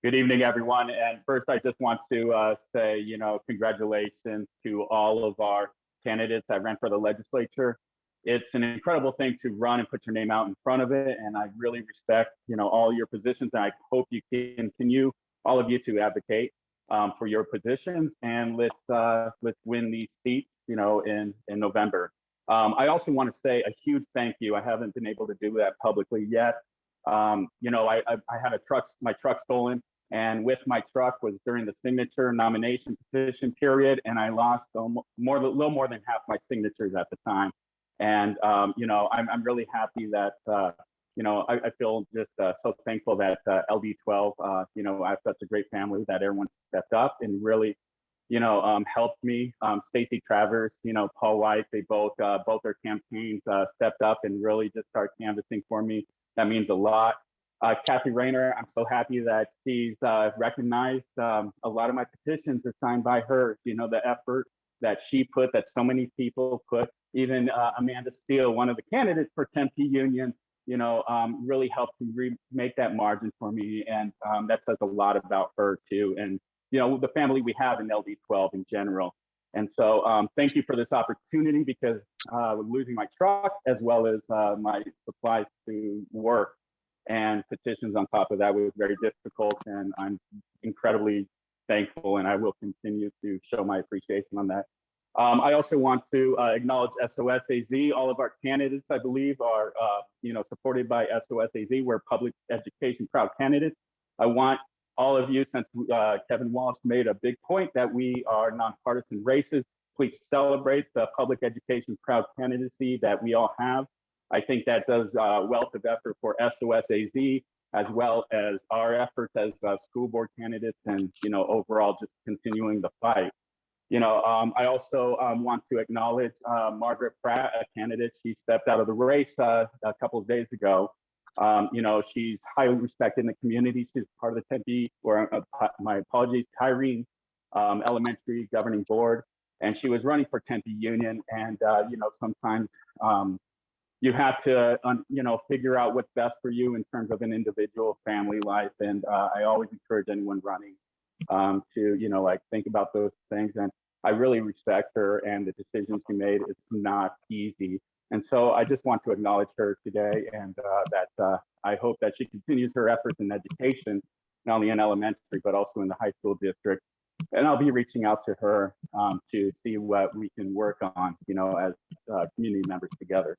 Good evening, everyone. And first, I just want to say, congratulations to all of our candidates that ran for the legislature. It's an incredible thing to run and put your name out in front of it. And I really respect, all your positions. And I hope you continue, all of you, to advocate for your positions, and let's win these seats, in November. I also want to say a huge thank you. I haven't been able to do that publicly yet You know, I had my truck stolen, and with my truck was during the signature nomination petition period, and I lost a little more than half my signatures at the time. And you know, I'm really happy that you know, I feel just so thankful that LD12, you know, I have such a great family that everyone stepped up and really, you know, helped me. Stacy Travers, you know, Paul White, they both their campaigns stepped up and really just started canvassing for me. That means a lot. Kathy Rayner, I'm so happy that she's recognized. A lot of my petitions are signed by her. You know, the effort that she put, that so many people put, even Amanda Steele, one of the candidates for Tempe Union, you know, really helped to make that margin for me. And that says a lot about her too. And, you know, the family we have in LD12 in general. And so thank you for this opportunity, because losing my truck as well as my supplies to work and petitions on top of that was very difficult. And I'm incredibly thankful, and I will continue to show my appreciation on that. I also want to acknowledge SOSAZ. All of our candidates, I believe, are you know, supported by SOSAZ. We're public education proud candidates. I want all of you, since Kevin Walsh made a big point that we are nonpartisan races, please celebrate the public education proud candidacy that we all have. I think that does wealth of effort for SOSAZ, as well as our efforts as school board candidates, and, you know, overall just continuing the fight. You know, I also want to acknowledge Margaret Pratt, a candidate. She stepped out of the race a couple of days ago. You know, she's highly respected in the community. She's part of the Tempe, or my apologies, Kyrene Elementary Governing Board, and she was running for Tempe Union. And you know, sometimes you have to, you know, figure out what's best for you in terms of an individual family life. And I always encourage anyone running to, you know, like, think about those things. And I really respect her and the decisions she made. It's not easy. And so I just want to acknowledge her today, and that I hope that she continues her efforts in education, not only in elementary, but also in the high school district. And I'll be reaching out to her to see what we can work on, you know, as community members together.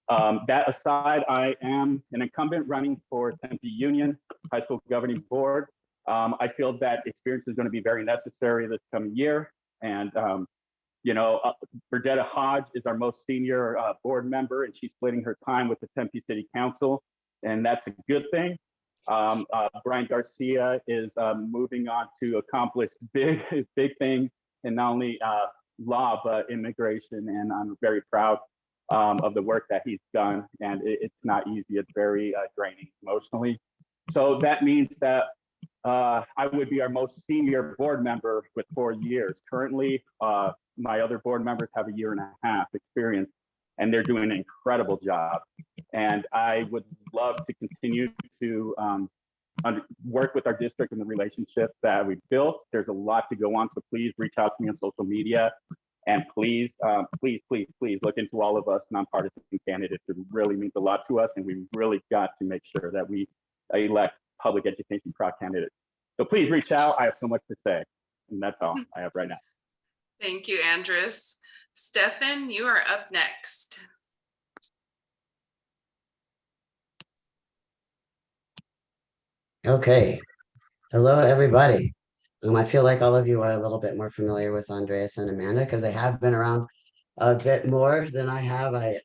That aside, I am an incumbent running for Tempe Union High School Governing Board. I feel that experience is going to be very necessary this coming year. And, you know, Burdetta Hodge is our most senior board member, and she's splitting her time with the Tempe City Council, and that's a good thing. Brian Garcia is moving on to accomplish big things in not only law, but immigration. And I'm very proud of the work that he's done. And it's not easy, it's very draining emotionally. So that means that I would be our most senior board member with 4 years. Currently, my other board members have 1.5 years experience, and they're doing an incredible job. And I would love to continue to work with our district and the relationships that we've built. There's a lot to go on, so please reach out to me on social media. And please, please look into all of us nonpartisan candidates. It really means a lot to us, and we really got to make sure that we elect public education proud candidates. So please reach out. I have so much to say, and that's all I have right now. Thank you, Andres. Stefan, you are up next. Okay. Hello, everybody. I feel like all of you are a little bit more familiar with Andreas and Amanda because they have been around a bit more than I have. I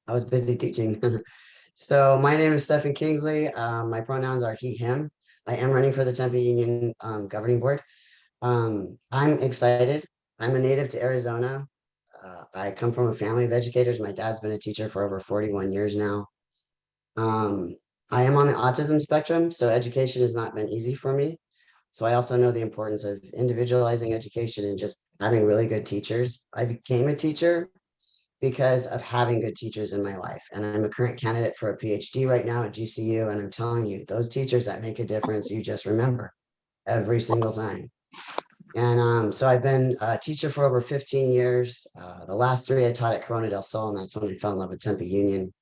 was busy teaching. So my name is Stephen Kingsley. My pronouns are he, him. I am running for the Tempe Union Governing Board. I'm excited. I'm a native to Arizona. I come from a family of educators. My dad's been a teacher for over 41 years now. I am on the autism spectrum, so education has not been easy for me. So I also know the importance of individualizing education and just having really good teachers. I became a teacher because of having good teachers in my life. And I'm a current candidate for a PhD right now at GCU. And I'm telling you, those teachers that make a difference, you just remember every single time. And so I've been a teacher for over 15 years. The last 3 I taught at Corona del Sol, and that's when I fell in love with Tempe Union.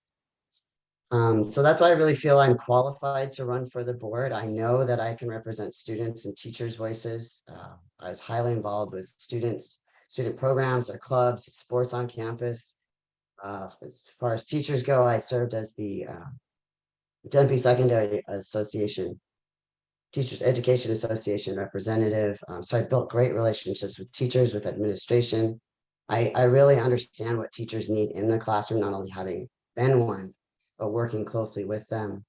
So that's why I really feel I'm qualified to run for the board. I know that I can represent students and teachers' voices. I was highly involved with student programs, or clubs, sports on campus. As far as teachers go, I served as the Tempe Secondary Association, Teachers Education Association representative. So I built great relationships with teachers, with administration. I really understand what teachers need in the classroom, not only having been one, but working closely with them.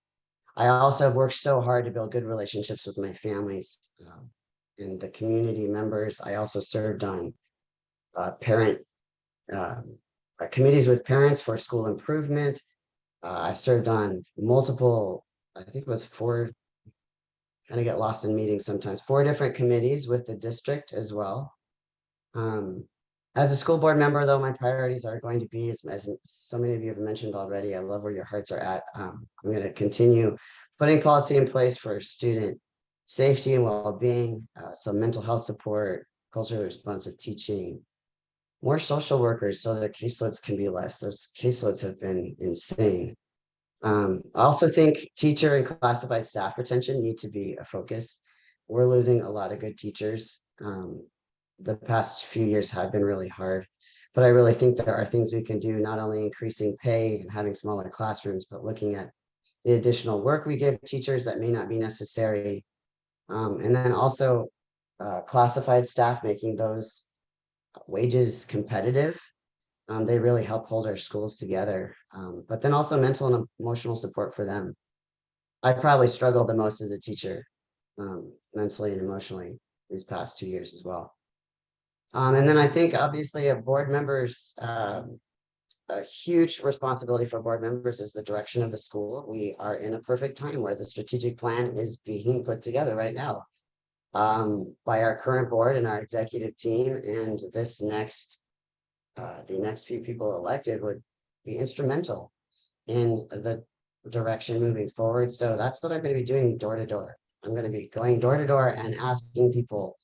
I also have worked so hard to build good relationships with my families and the community members. I also served on parent committees with parents for school improvement. I've served on multiple, I think it was 4, kind of get lost in meetings sometimes, 4 different committees with the district as well. As a school board member, though, my priorities are going to be, as so many of you have mentioned already, I love where your hearts are at. I'm going to continue putting policy in place for student safety and well-being, some mental health support, culturally responsive teaching, more social workers so that caseloads can be less. Those caseloads have been insane. I also think teacher and classified staff retention need to be a focus. We're losing a lot of good teachers. The past few years have been really hard, but I really think there are things we can do, not only increasing pay and having smaller classrooms, but looking at the additional work we give teachers that may not be necessary. And then also classified staff, making those wages competitive. They really help hold our schools together, but then also mental and emotional support for them. I probably struggled the most as a teacher, mentally and emotionally these past 2 years as well. And then I think obviously board members, a huge responsibility for board members is the direction of the school. We are in a perfect time where the strategic plan is being put together right now by our current board and our executive team. And this next, the next few people elected would be instrumental in the direction moving forward. So that's what I'm going to be doing door to door. I'm going to be going door to door and asking people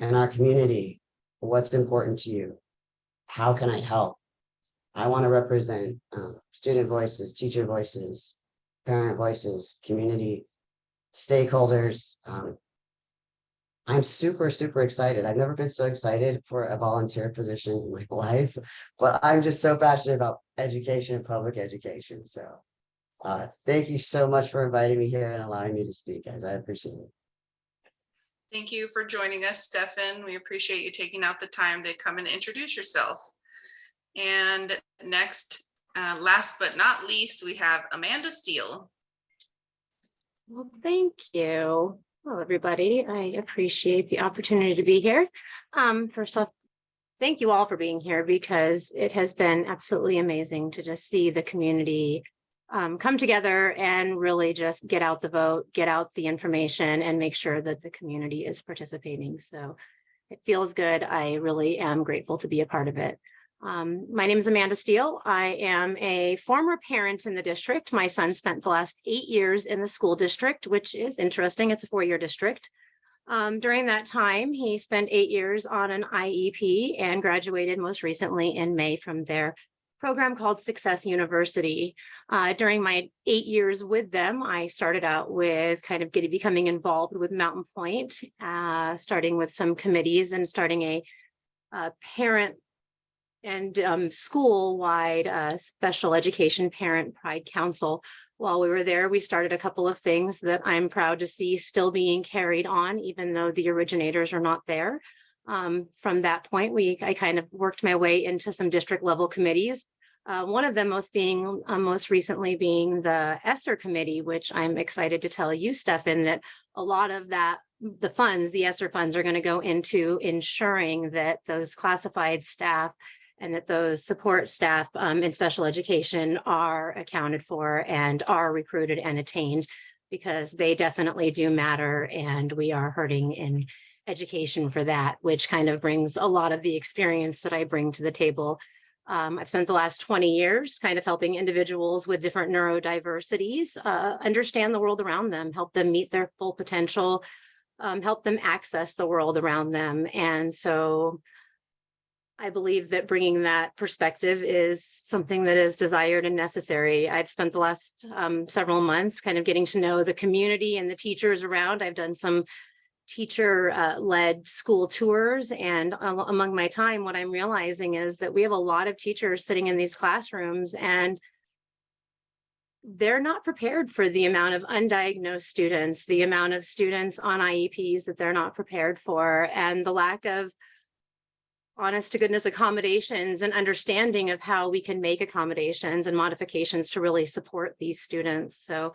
in our community, what's important to you? How can I help? I want to represent student voices, teacher voices, parent voices, community stakeholders. I'm super, super excited. I've never been so excited for a volunteer position in my life, but I'm just so passionate about education, public education. So thank you so much for inviting me here and allowing me to speak, guys. I appreciate it. Thank you for joining us, Stefan. We appreciate you taking out the time to come and introduce yourself. And next, last but not least, we have Amanda Steele. Well, thank you. Hello, everybody. I appreciate the opportunity to be here. First off, thank you all for being here, because it has been absolutely amazing to just see the community come together and really just get out the vote, get out the information, and make sure that the community is participating. So it feels good. I really am grateful to be a part of it. My name is Amanda Steele. I am a former parent in the district. My son spent the last 8 years in the school district, which is interesting. It's a 4-year district. During that time, he spent 8 years on an IEP and graduated most recently in May from their program called Success University. During my 8 years with them, I started out with kind of becoming involved with Mountain Point, starting with some committees and starting a parent and school-wide special education parent pride council. While we were there, we started a couple of things that I'm proud to see still being carried on, even though the originators are not there. From that point, I kind of worked my way into some district level committees. One of them most recently being the ESSER committee, which I'm excited to tell you, Stefan, that a lot of the ESSER funds are going to go into ensuring that those classified staff and that those support staff in special education are accounted for and are recruited and attained, because they definitely do matter, and we are hurting in education for that, which kind of brings a lot of the experience that I bring to the table. I've spent the last 20 years kind of helping individuals with different neurodiversities understand the world around them, help them meet their full potential, help them access the world around them. And so I believe that bringing that perspective is something that is desired and necessary. I've spent the last several months kind of getting to know the community and the teachers around. I've done some teacher-led school tours, and among my time, what I'm realizing is that we have a lot of teachers sitting in these classrooms, and they're not prepared for the amount of undiagnosed students, the amount of students on IEPs that they're not prepared for, and the lack of honest to goodness accommodations and understanding of how we can make accommodations and modifications to really support these students. So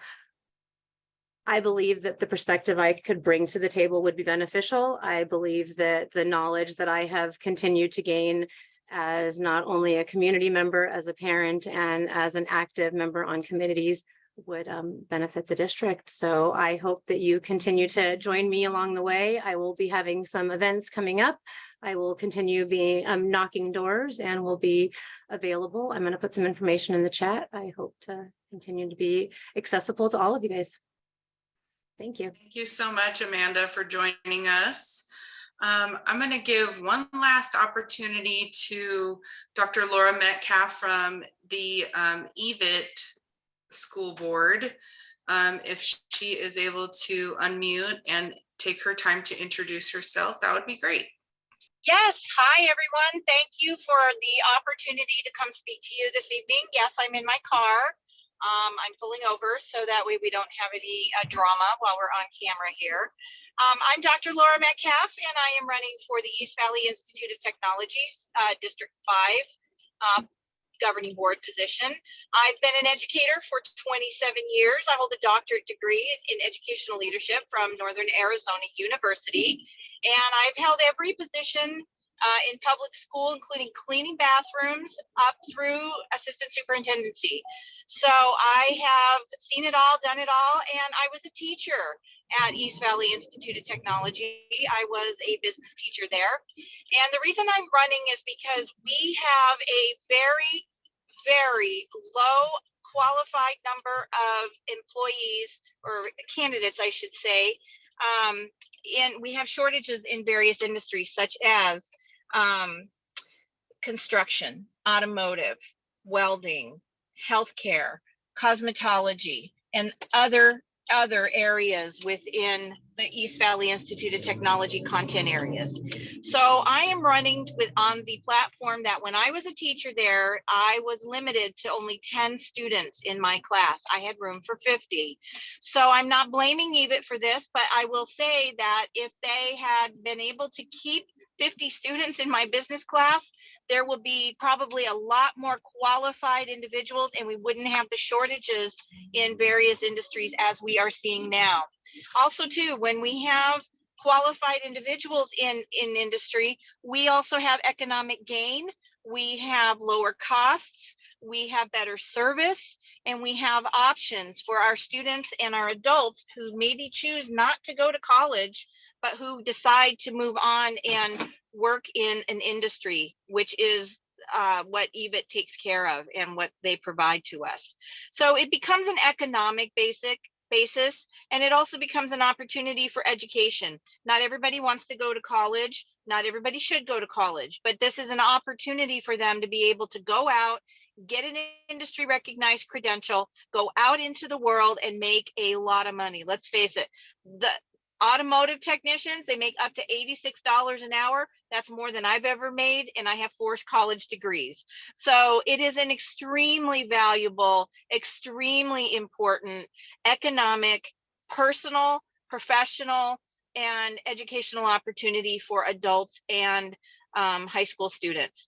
I believe that the perspective I could bring to the table would be beneficial. I believe that the knowledge that I have continued to gain as not only a community member, as a parent, and as an active member on committees would benefit the district. So I hope that you continue to join me along the way. I will be having some events coming up. I will continue being knocking doors and will be available. I'm going to put some information in the chat. I hope to continue to be accessible to all of you guys. Thank you. Thank you so much, Amanda, for joining us. I'm going to give one last opportunity to Dr. Laura Metcalf from the EVIT School Board. If she is able to unmute and take her time to introduce herself, that would be great. Yes, hi everyone. Thank you for the opportunity to come speak to you this evening. Yes, I'm in my car. I'm pulling over so that way we don't have any drama while we're on camera here. I'm Dr. Laura Metcalf, and I am running for the East Valley Institute of Technology's District 5 governing board position. I've been an educator for 27 years. I hold a doctorate degree in educational leadership from Northern Arizona University, and I've held every position in public school, including cleaning bathrooms up through assistant superintendency. So I have seen it all, done it all, and I was a teacher at East Valley Institute of Technology. I was a business teacher there. And the reason I'm running is because we have a very, very low qualified number of employees or candidates, I should say. And we have shortages in various industries such as construction, automotive, welding, healthcare, cosmetology, and other areas within the East Valley Institute of Technology content areas. So I am running on the platform that when I was a teacher there, I was limited to only 10 students in my class. I had room for 50. So I'm not blaming EVIT for this, but I will say that if they had been able to keep 50 students in my business class, there will be probably a lot more qualified individuals, and we wouldn't have the shortages in various industries as we are seeing now. Also too, when we have qualified individuals in industry, we also have economic gain, we have lower costs, we have better service, and we have options for our students and our adults who maybe choose not to go to college, but who decide to move on and work in an industry, which is what EVIT takes care of and what they provide to us. So it becomes an economic basis, and it also becomes an opportunity for education. Not everybody wants to go to college. Not everybody should go to college, but this is an opportunity for them to be able to go out, get an industry recognized credential, go out into the world and make a lot of money. Let's face it, the automotive technicians, they make up to $86 an hour. That's more than I've ever made, and I have 4 college degrees. So it is an extremely valuable, extremely important economic, personal, professional, and educational opportunity for adults and high school students.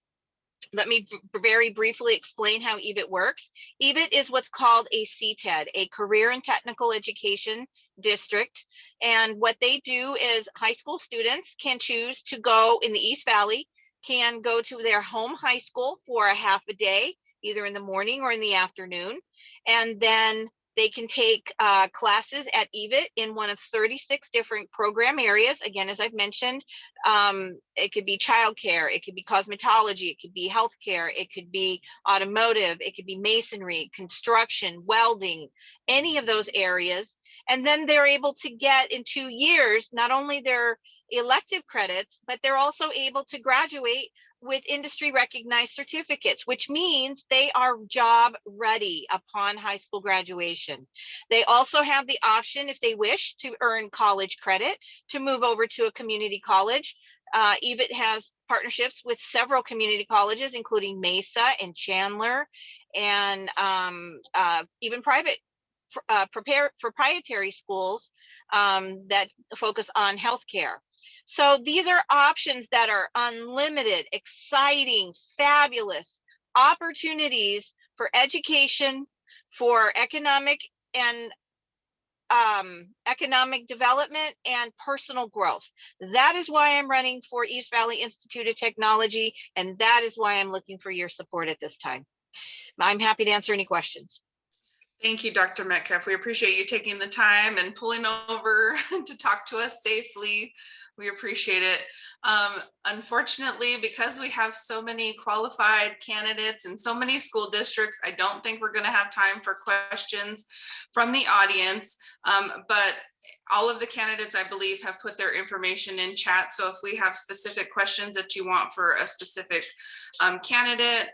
Let me very briefly explain how EVIT works. EVIT is what's called a CTED, a Career and Technical Education District. And what they do is high school students can choose to go in the East Valley, can go to their home high school for a half a day, either in the morning or in the afternoon. And then they can take classes at EVIT in one of 36 different program areas. Again, as I've mentioned, it could be childcare, it could be cosmetology, it could be healthcare, it could be automotive, it could be masonry, construction, welding, any of those areas. And then they're able to get in 2 years, not only their elective credits, but they're also able to graduate with industry recognized certificates, which means they are job ready upon high school graduation. They also have the option, if they wish, to earn college credit to move over to a community college. EVIT has partnerships with several community colleges, including Mesa and Chandler and even private proprietary schools that focus on healthcare. So these are options that are unlimited, exciting, fabulous opportunities for education, for economic and economic development and personal growth. That is why I'm running for East Valley Institute of Technology, and that is why I'm looking for your support at this time. I'm happy to answer any questions. Thank you, Dr. Metcalf. We appreciate you taking the time and pulling over to talk to us safely. We appreciate it. Unfortunately, because we have so many qualified candidates in so many school districts, I don't think we're going to have time for questions from the audience. But all of the candidates, I believe, have put their information in chat. So if we have specific questions that you want for a specific candidate,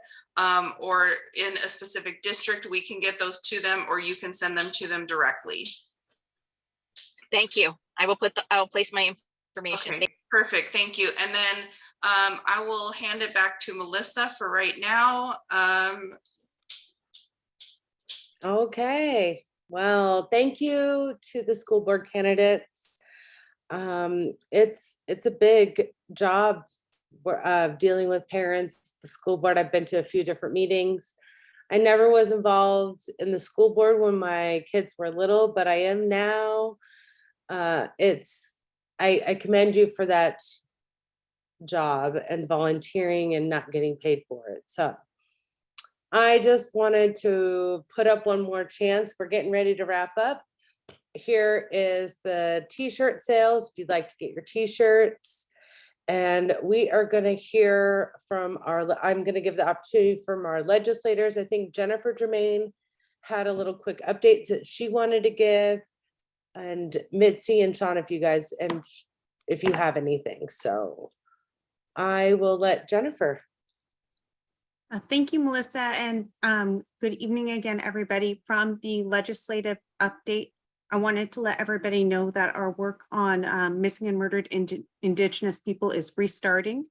or in a specific district, we can get those to them, or you can send them to them directly. Thank you. I will place my information. Okay, perfect. Thank you. And then I will hand it back to Melissa for right now. Okay, well, thank you to the school board candidates. It's a big job dealing with parents. The school board, I've been to a few different meetings. I never was involved in the school board when my kids were little, but I am now. I commend you for that job and volunteering and not getting paid for it. So I just wanted to put up one more chance. We're getting ready to wrap up. Here is the t-shirt sales if you'd like to get your t-shirts. And we are going to hear from I'm going to give the opportunity from our legislators. I think Jennifer Germain had a little quick update that she wanted to give, and Mitzi and Sean, if you have anything. So I will let Jennifer. Thank you, Melissa, and good evening again, everybody. From the legislative update, I wanted to let everybody know that our work on missing and murdered Indigenous people is restarting.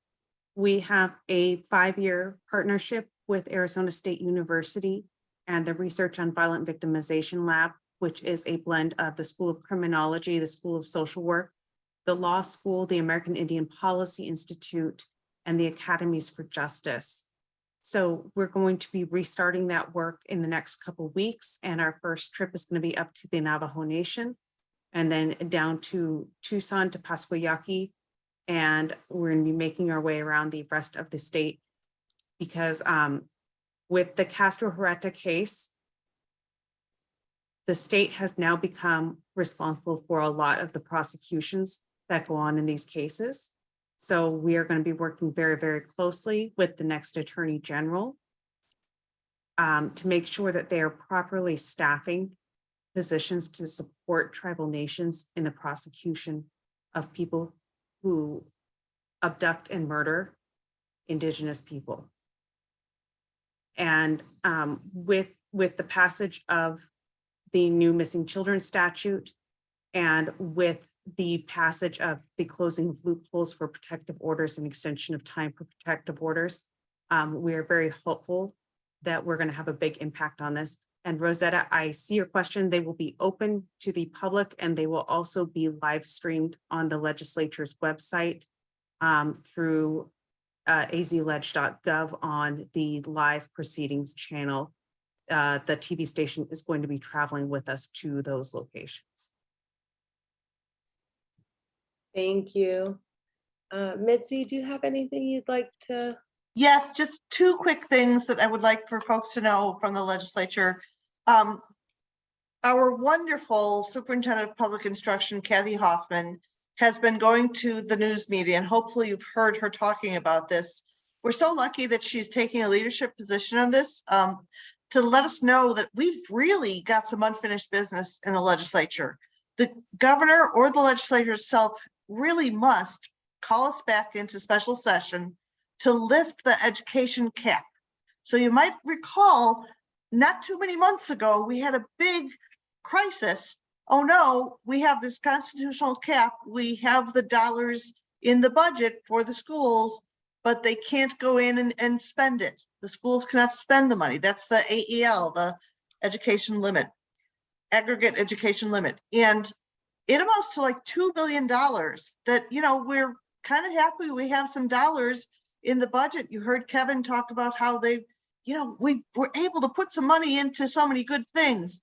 We have a 5-year partnership with Arizona State University and the Research on Violent Victimization Lab, which is a blend of the School of Criminology, the School of Social Work, the Law School, the American Indian Policy Institute, and the Academies for Justice. So we're going to be restarting that work in the next couple of weeks. And our first trip is going to be up to the Navajo Nation and then down to Tucson to Pasquayaki. And we're going to be making our way around the rest of the state because with the Castro Huerta case, the state has now become responsible for a lot of the prosecutions that go on in these cases. So we are going to be working very, very closely with the next Attorney General to make sure that they are properly staffing positions to support tribal nations in the prosecution of people who abduct and murder Indigenous people. And with the passage of the new missing children statute and with the passage of the closing of loopholes for protective orders and extension of time for protective orders, we are very hopeful that we're going to have a big impact on this. And Rosetta, I see your question. They will be open to the public and they will also be live streamed on the legislature's website through azledge.gov on the live proceedings channel. The TV station is going to be traveling with us to those locations. Thank you. Mitzi, do you have anything you'd like to? Yes, just two quick things that I would like for folks to know from the legislature. Our wonderful Superintendent of Public Instruction, Kathy Hoffman, has been going to the news media, and hopefully you've heard her talking about this. We're so lucky that she's taking a leadership position on this to let us know that we've really got some unfinished business in the legislature. The governor or the legislature itself really must call us back into special session to lift the education cap. So you might recall not too many months ago, we had a big crisis. Oh no, we have this constitutional cap. We have the dollars in the budget for the schools, but they can't go in and spend it. The schools cannot spend the money. That's the AEL, the education limit, aggregate education limit. And it amounts to like $2 billion that, you know, we're kind of happy we have some dollars in the budget. You heard Kevin talk about how they, you know, we were able to put some money into so many good things,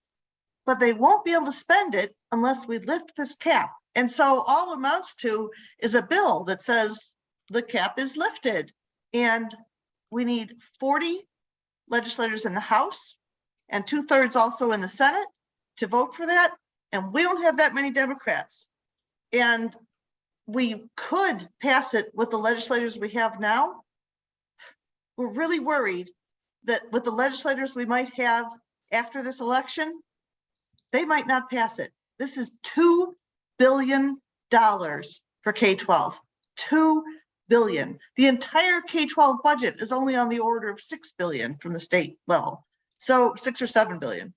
but they won't be able to spend it unless we lift this cap. And so all it amounts to is a bill that says the cap is lifted. And we need 40 legislators in the House and 2/3 also in the Senate to vote for that. And we don't have that many Democrats. And we could pass it with the legislators we have now. We're really worried that with the legislators we might have after this election, they might not pass it. This is $2 billion for K-12, $2 billion. The entire K-12 budget is only on the order of $6 billion from the state level. So 6 or 7 billion.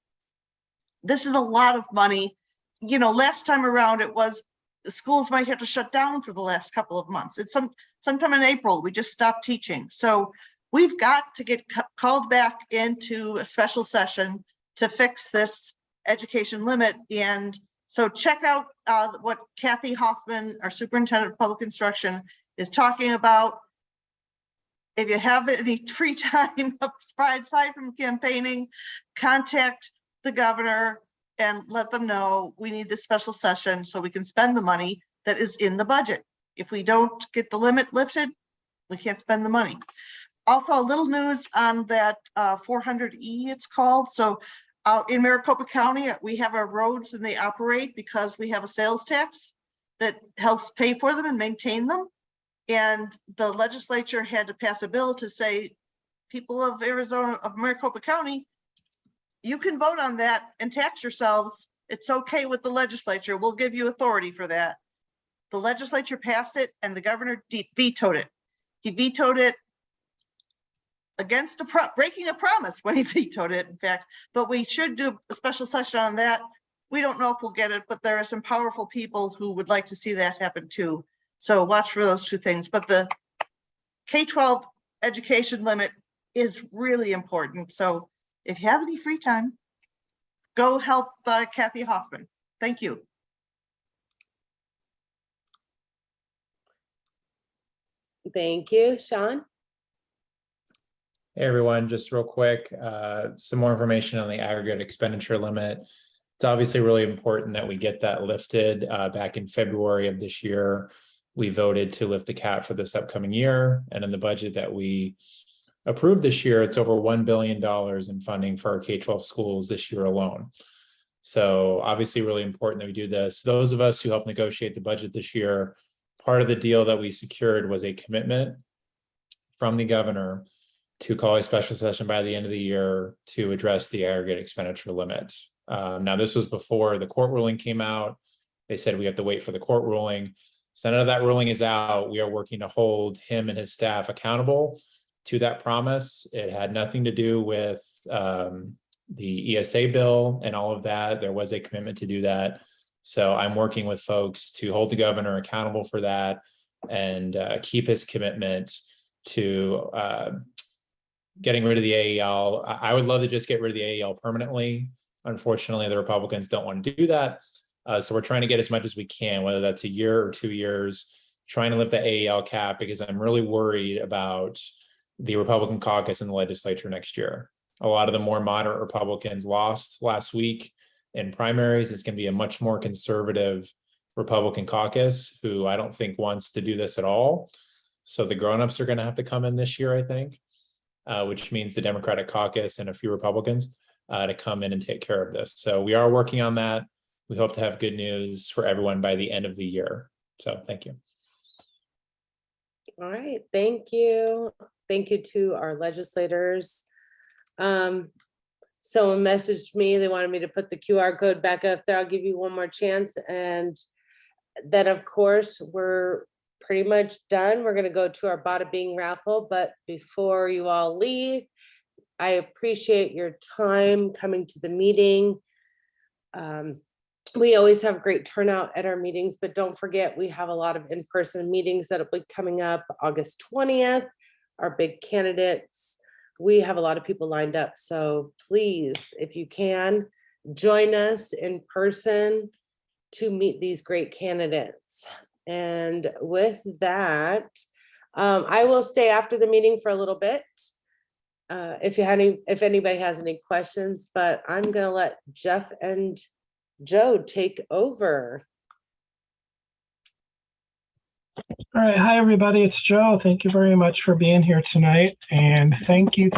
This is a lot of money. You know, last time around it was the schools might have to shut down for the last couple of months. It's sometime in April, we just stopped teaching. So we've got to get called back into a special session to fix this education limit. And so check out what Kathy Hoffman, our superintendent of public instruction, is talking about. If you have any free time aside from campaigning, contact the governor and let them know we need this special session so we can spend the money that is in the budget. If we don't get the limit lifted, we can't spend the money. Also, a little news on that 400E it's called. So in Maricopa County, we have our roads and they operate because we have a sales tax that helps pay for them and maintain them. And the legislature had to pass a bill to say, people of Arizona, of Maricopa County, you can vote on that and tax yourselves. It's okay with the legislature. We'll give you authority for that. The legislature passed it and the governor vetoed it. He vetoed it against breaking a promise when he vetoed it, in fact, but we should do a special session on that. We don't know if we'll get it, but there are some powerful people who would like to see that happen too. So watch for those two things. But the K-12 education limit is really important. So if you have any free time, go help Kathy Hoffman. Thank you. Thank you, Sean. Hey everyone, just real quick, some more information on the aggregate expenditure limit. It's obviously really important that we get that lifted. Back in February of this year, we voted to lift the cap for this upcoming year. And in the budget that we approved this year, it's over $1 billion in funding for our K-12 schools this year alone. So obviously really important that we do this. Those of us who helped negotiate the budget this year, part of the deal that we secured was a commitment from the governor to call a special session by the end of the year to address the aggregate expenditure limit. Now, this was before the court ruling came out. They said we have to wait for the court ruling. So now that ruling is out, we are working to hold him and his staff accountable to that promise. It had nothing to do with the ESA bill and all of that. There was a commitment to do that. So I'm working with folks to hold the governor accountable for that and keep his commitment to getting rid of the AEL. I would love to just get rid of the AEL permanently. Unfortunately, the Republicans don't want to do that. So we're trying to get as much as we can, whether that's a year or 2 years, trying to lift the AEL cap, because I'm really worried about the Republican caucus in the legislature next year. A lot of the more moderate Republicans lost last week in primaries. It's going to be a much more conservative Republican caucus who I don't think wants to do this at all. So the grownups are going to have to come in this year, I think, which means the Democratic caucus and a few Republicans to come in and take care of this. So we are working on that. We hope to have good news for everyone by the end of the year. So thank you. All right, thank you. Thank you to our legislators. Someone messaged me, they wanted me to put the QR code back up there. I'll give you one more chance. And then of course, we're pretty much done. We're gonna go to our Bada Bing raffle, but before you all leave, I appreciate your time coming to the meeting. We always have great turnout at our meetings, but don't forget, we have a lot of in-person meetings that'll be coming up August 20th, our big candidates. We have a lot of people lined up, so please, if you can, join us in person to meet these great candidates. And with that, I will stay after the meeting for a little bit. If anybody has any questions, but I'm gonna let Jeff and Joe take over. All right. Hi, everybody. It's Joe. Thank you very much for being here tonight. And thank you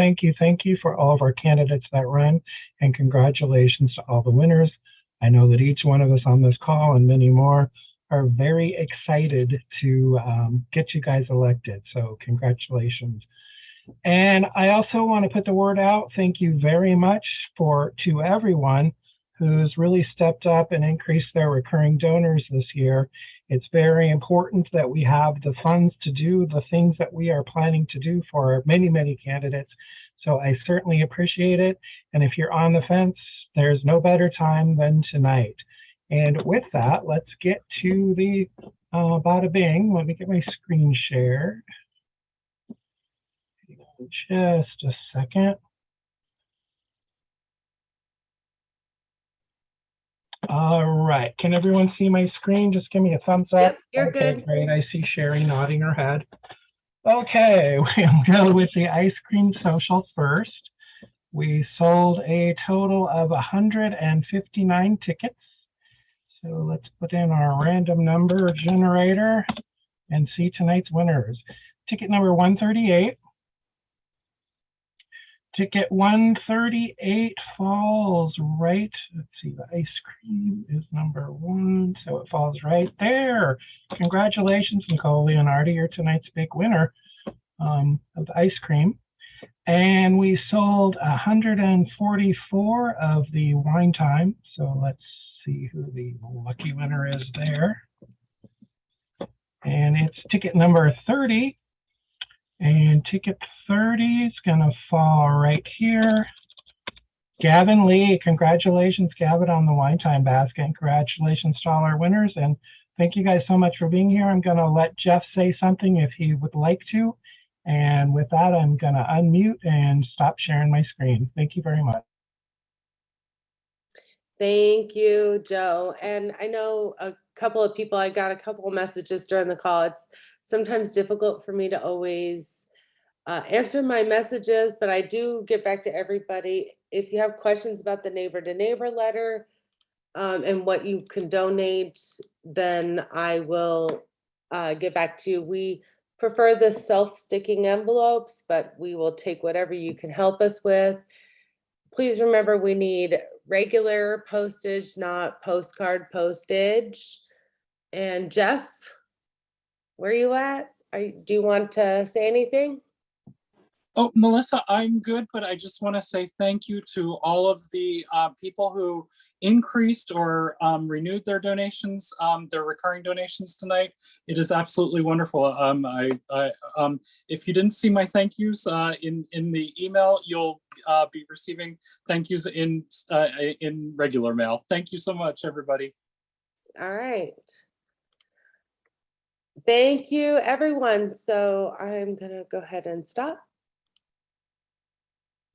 for all of our candidates that run. And congratulations to all the winners. I know that each one of us on this call and many more are very excited to get you guys elected. So congratulations. And I also want to put the word out. Thank you very much to everyone who's really stepped up and increased their recurring donors this year. It's very important that we have the funds to do the things that we are planning to do for many, many candidates. So I certainly appreciate it. And if you're on the fence, there's no better time than tonight. And with that, let's get to the bada bing. Let me get my screen shared. Just a second. All right, can everyone see my screen? Just give me a thumbs up. Yep, you're okay, good. Great, I see Sherry nodding her head. Okay, we'll go with the ice cream social first. We sold a total of 159 tickets. So let's put in our random number generator and see tonight's winners. Ticket number 138. Ticket 138 falls right. Let's see, the ice cream is number 1, so it falls right there. Congratulations, Nicole Leonardi, you're tonight's big winner of the ice cream. And we sold 144 of the wine time. So let's see who the lucky winner is there. And it's ticket number 30. And ticket 30 is going to fall right here. Gavin Lee, congratulations, Gavin, on the wine time basket. And congratulations to all our winners. And thank you guys so much for being here. I'm going to let Jeff say something if he would like to. And with that, I'm going to unmute and stop sharing my screen. Thank you very much. Thank you, Joe. And I know a couple of people, I got a couple of messages during the call. It's sometimes difficult for me to always answer my messages, but I do get back to everybody. If you have questions about the neighbor to neighbor letter and what you can donate, then I will get back to you. We prefer the self-sticking envelopes, but we will take whatever you can help us with. Please remember, we need regular postage, not postcard postage. And Jeff, where are you at? Do you want to say anything? Oh, Melissa, I'm good, but I just want to say thank you to all of the people who increased or renewed their donations, their recurring donations tonight. It is absolutely wonderful. If you didn't see my thank yous in the email, you'll be receiving thank yous in regular mail. Thank you so much, everybody. All right. Thank you, everyone. So I'm going to go ahead and stop.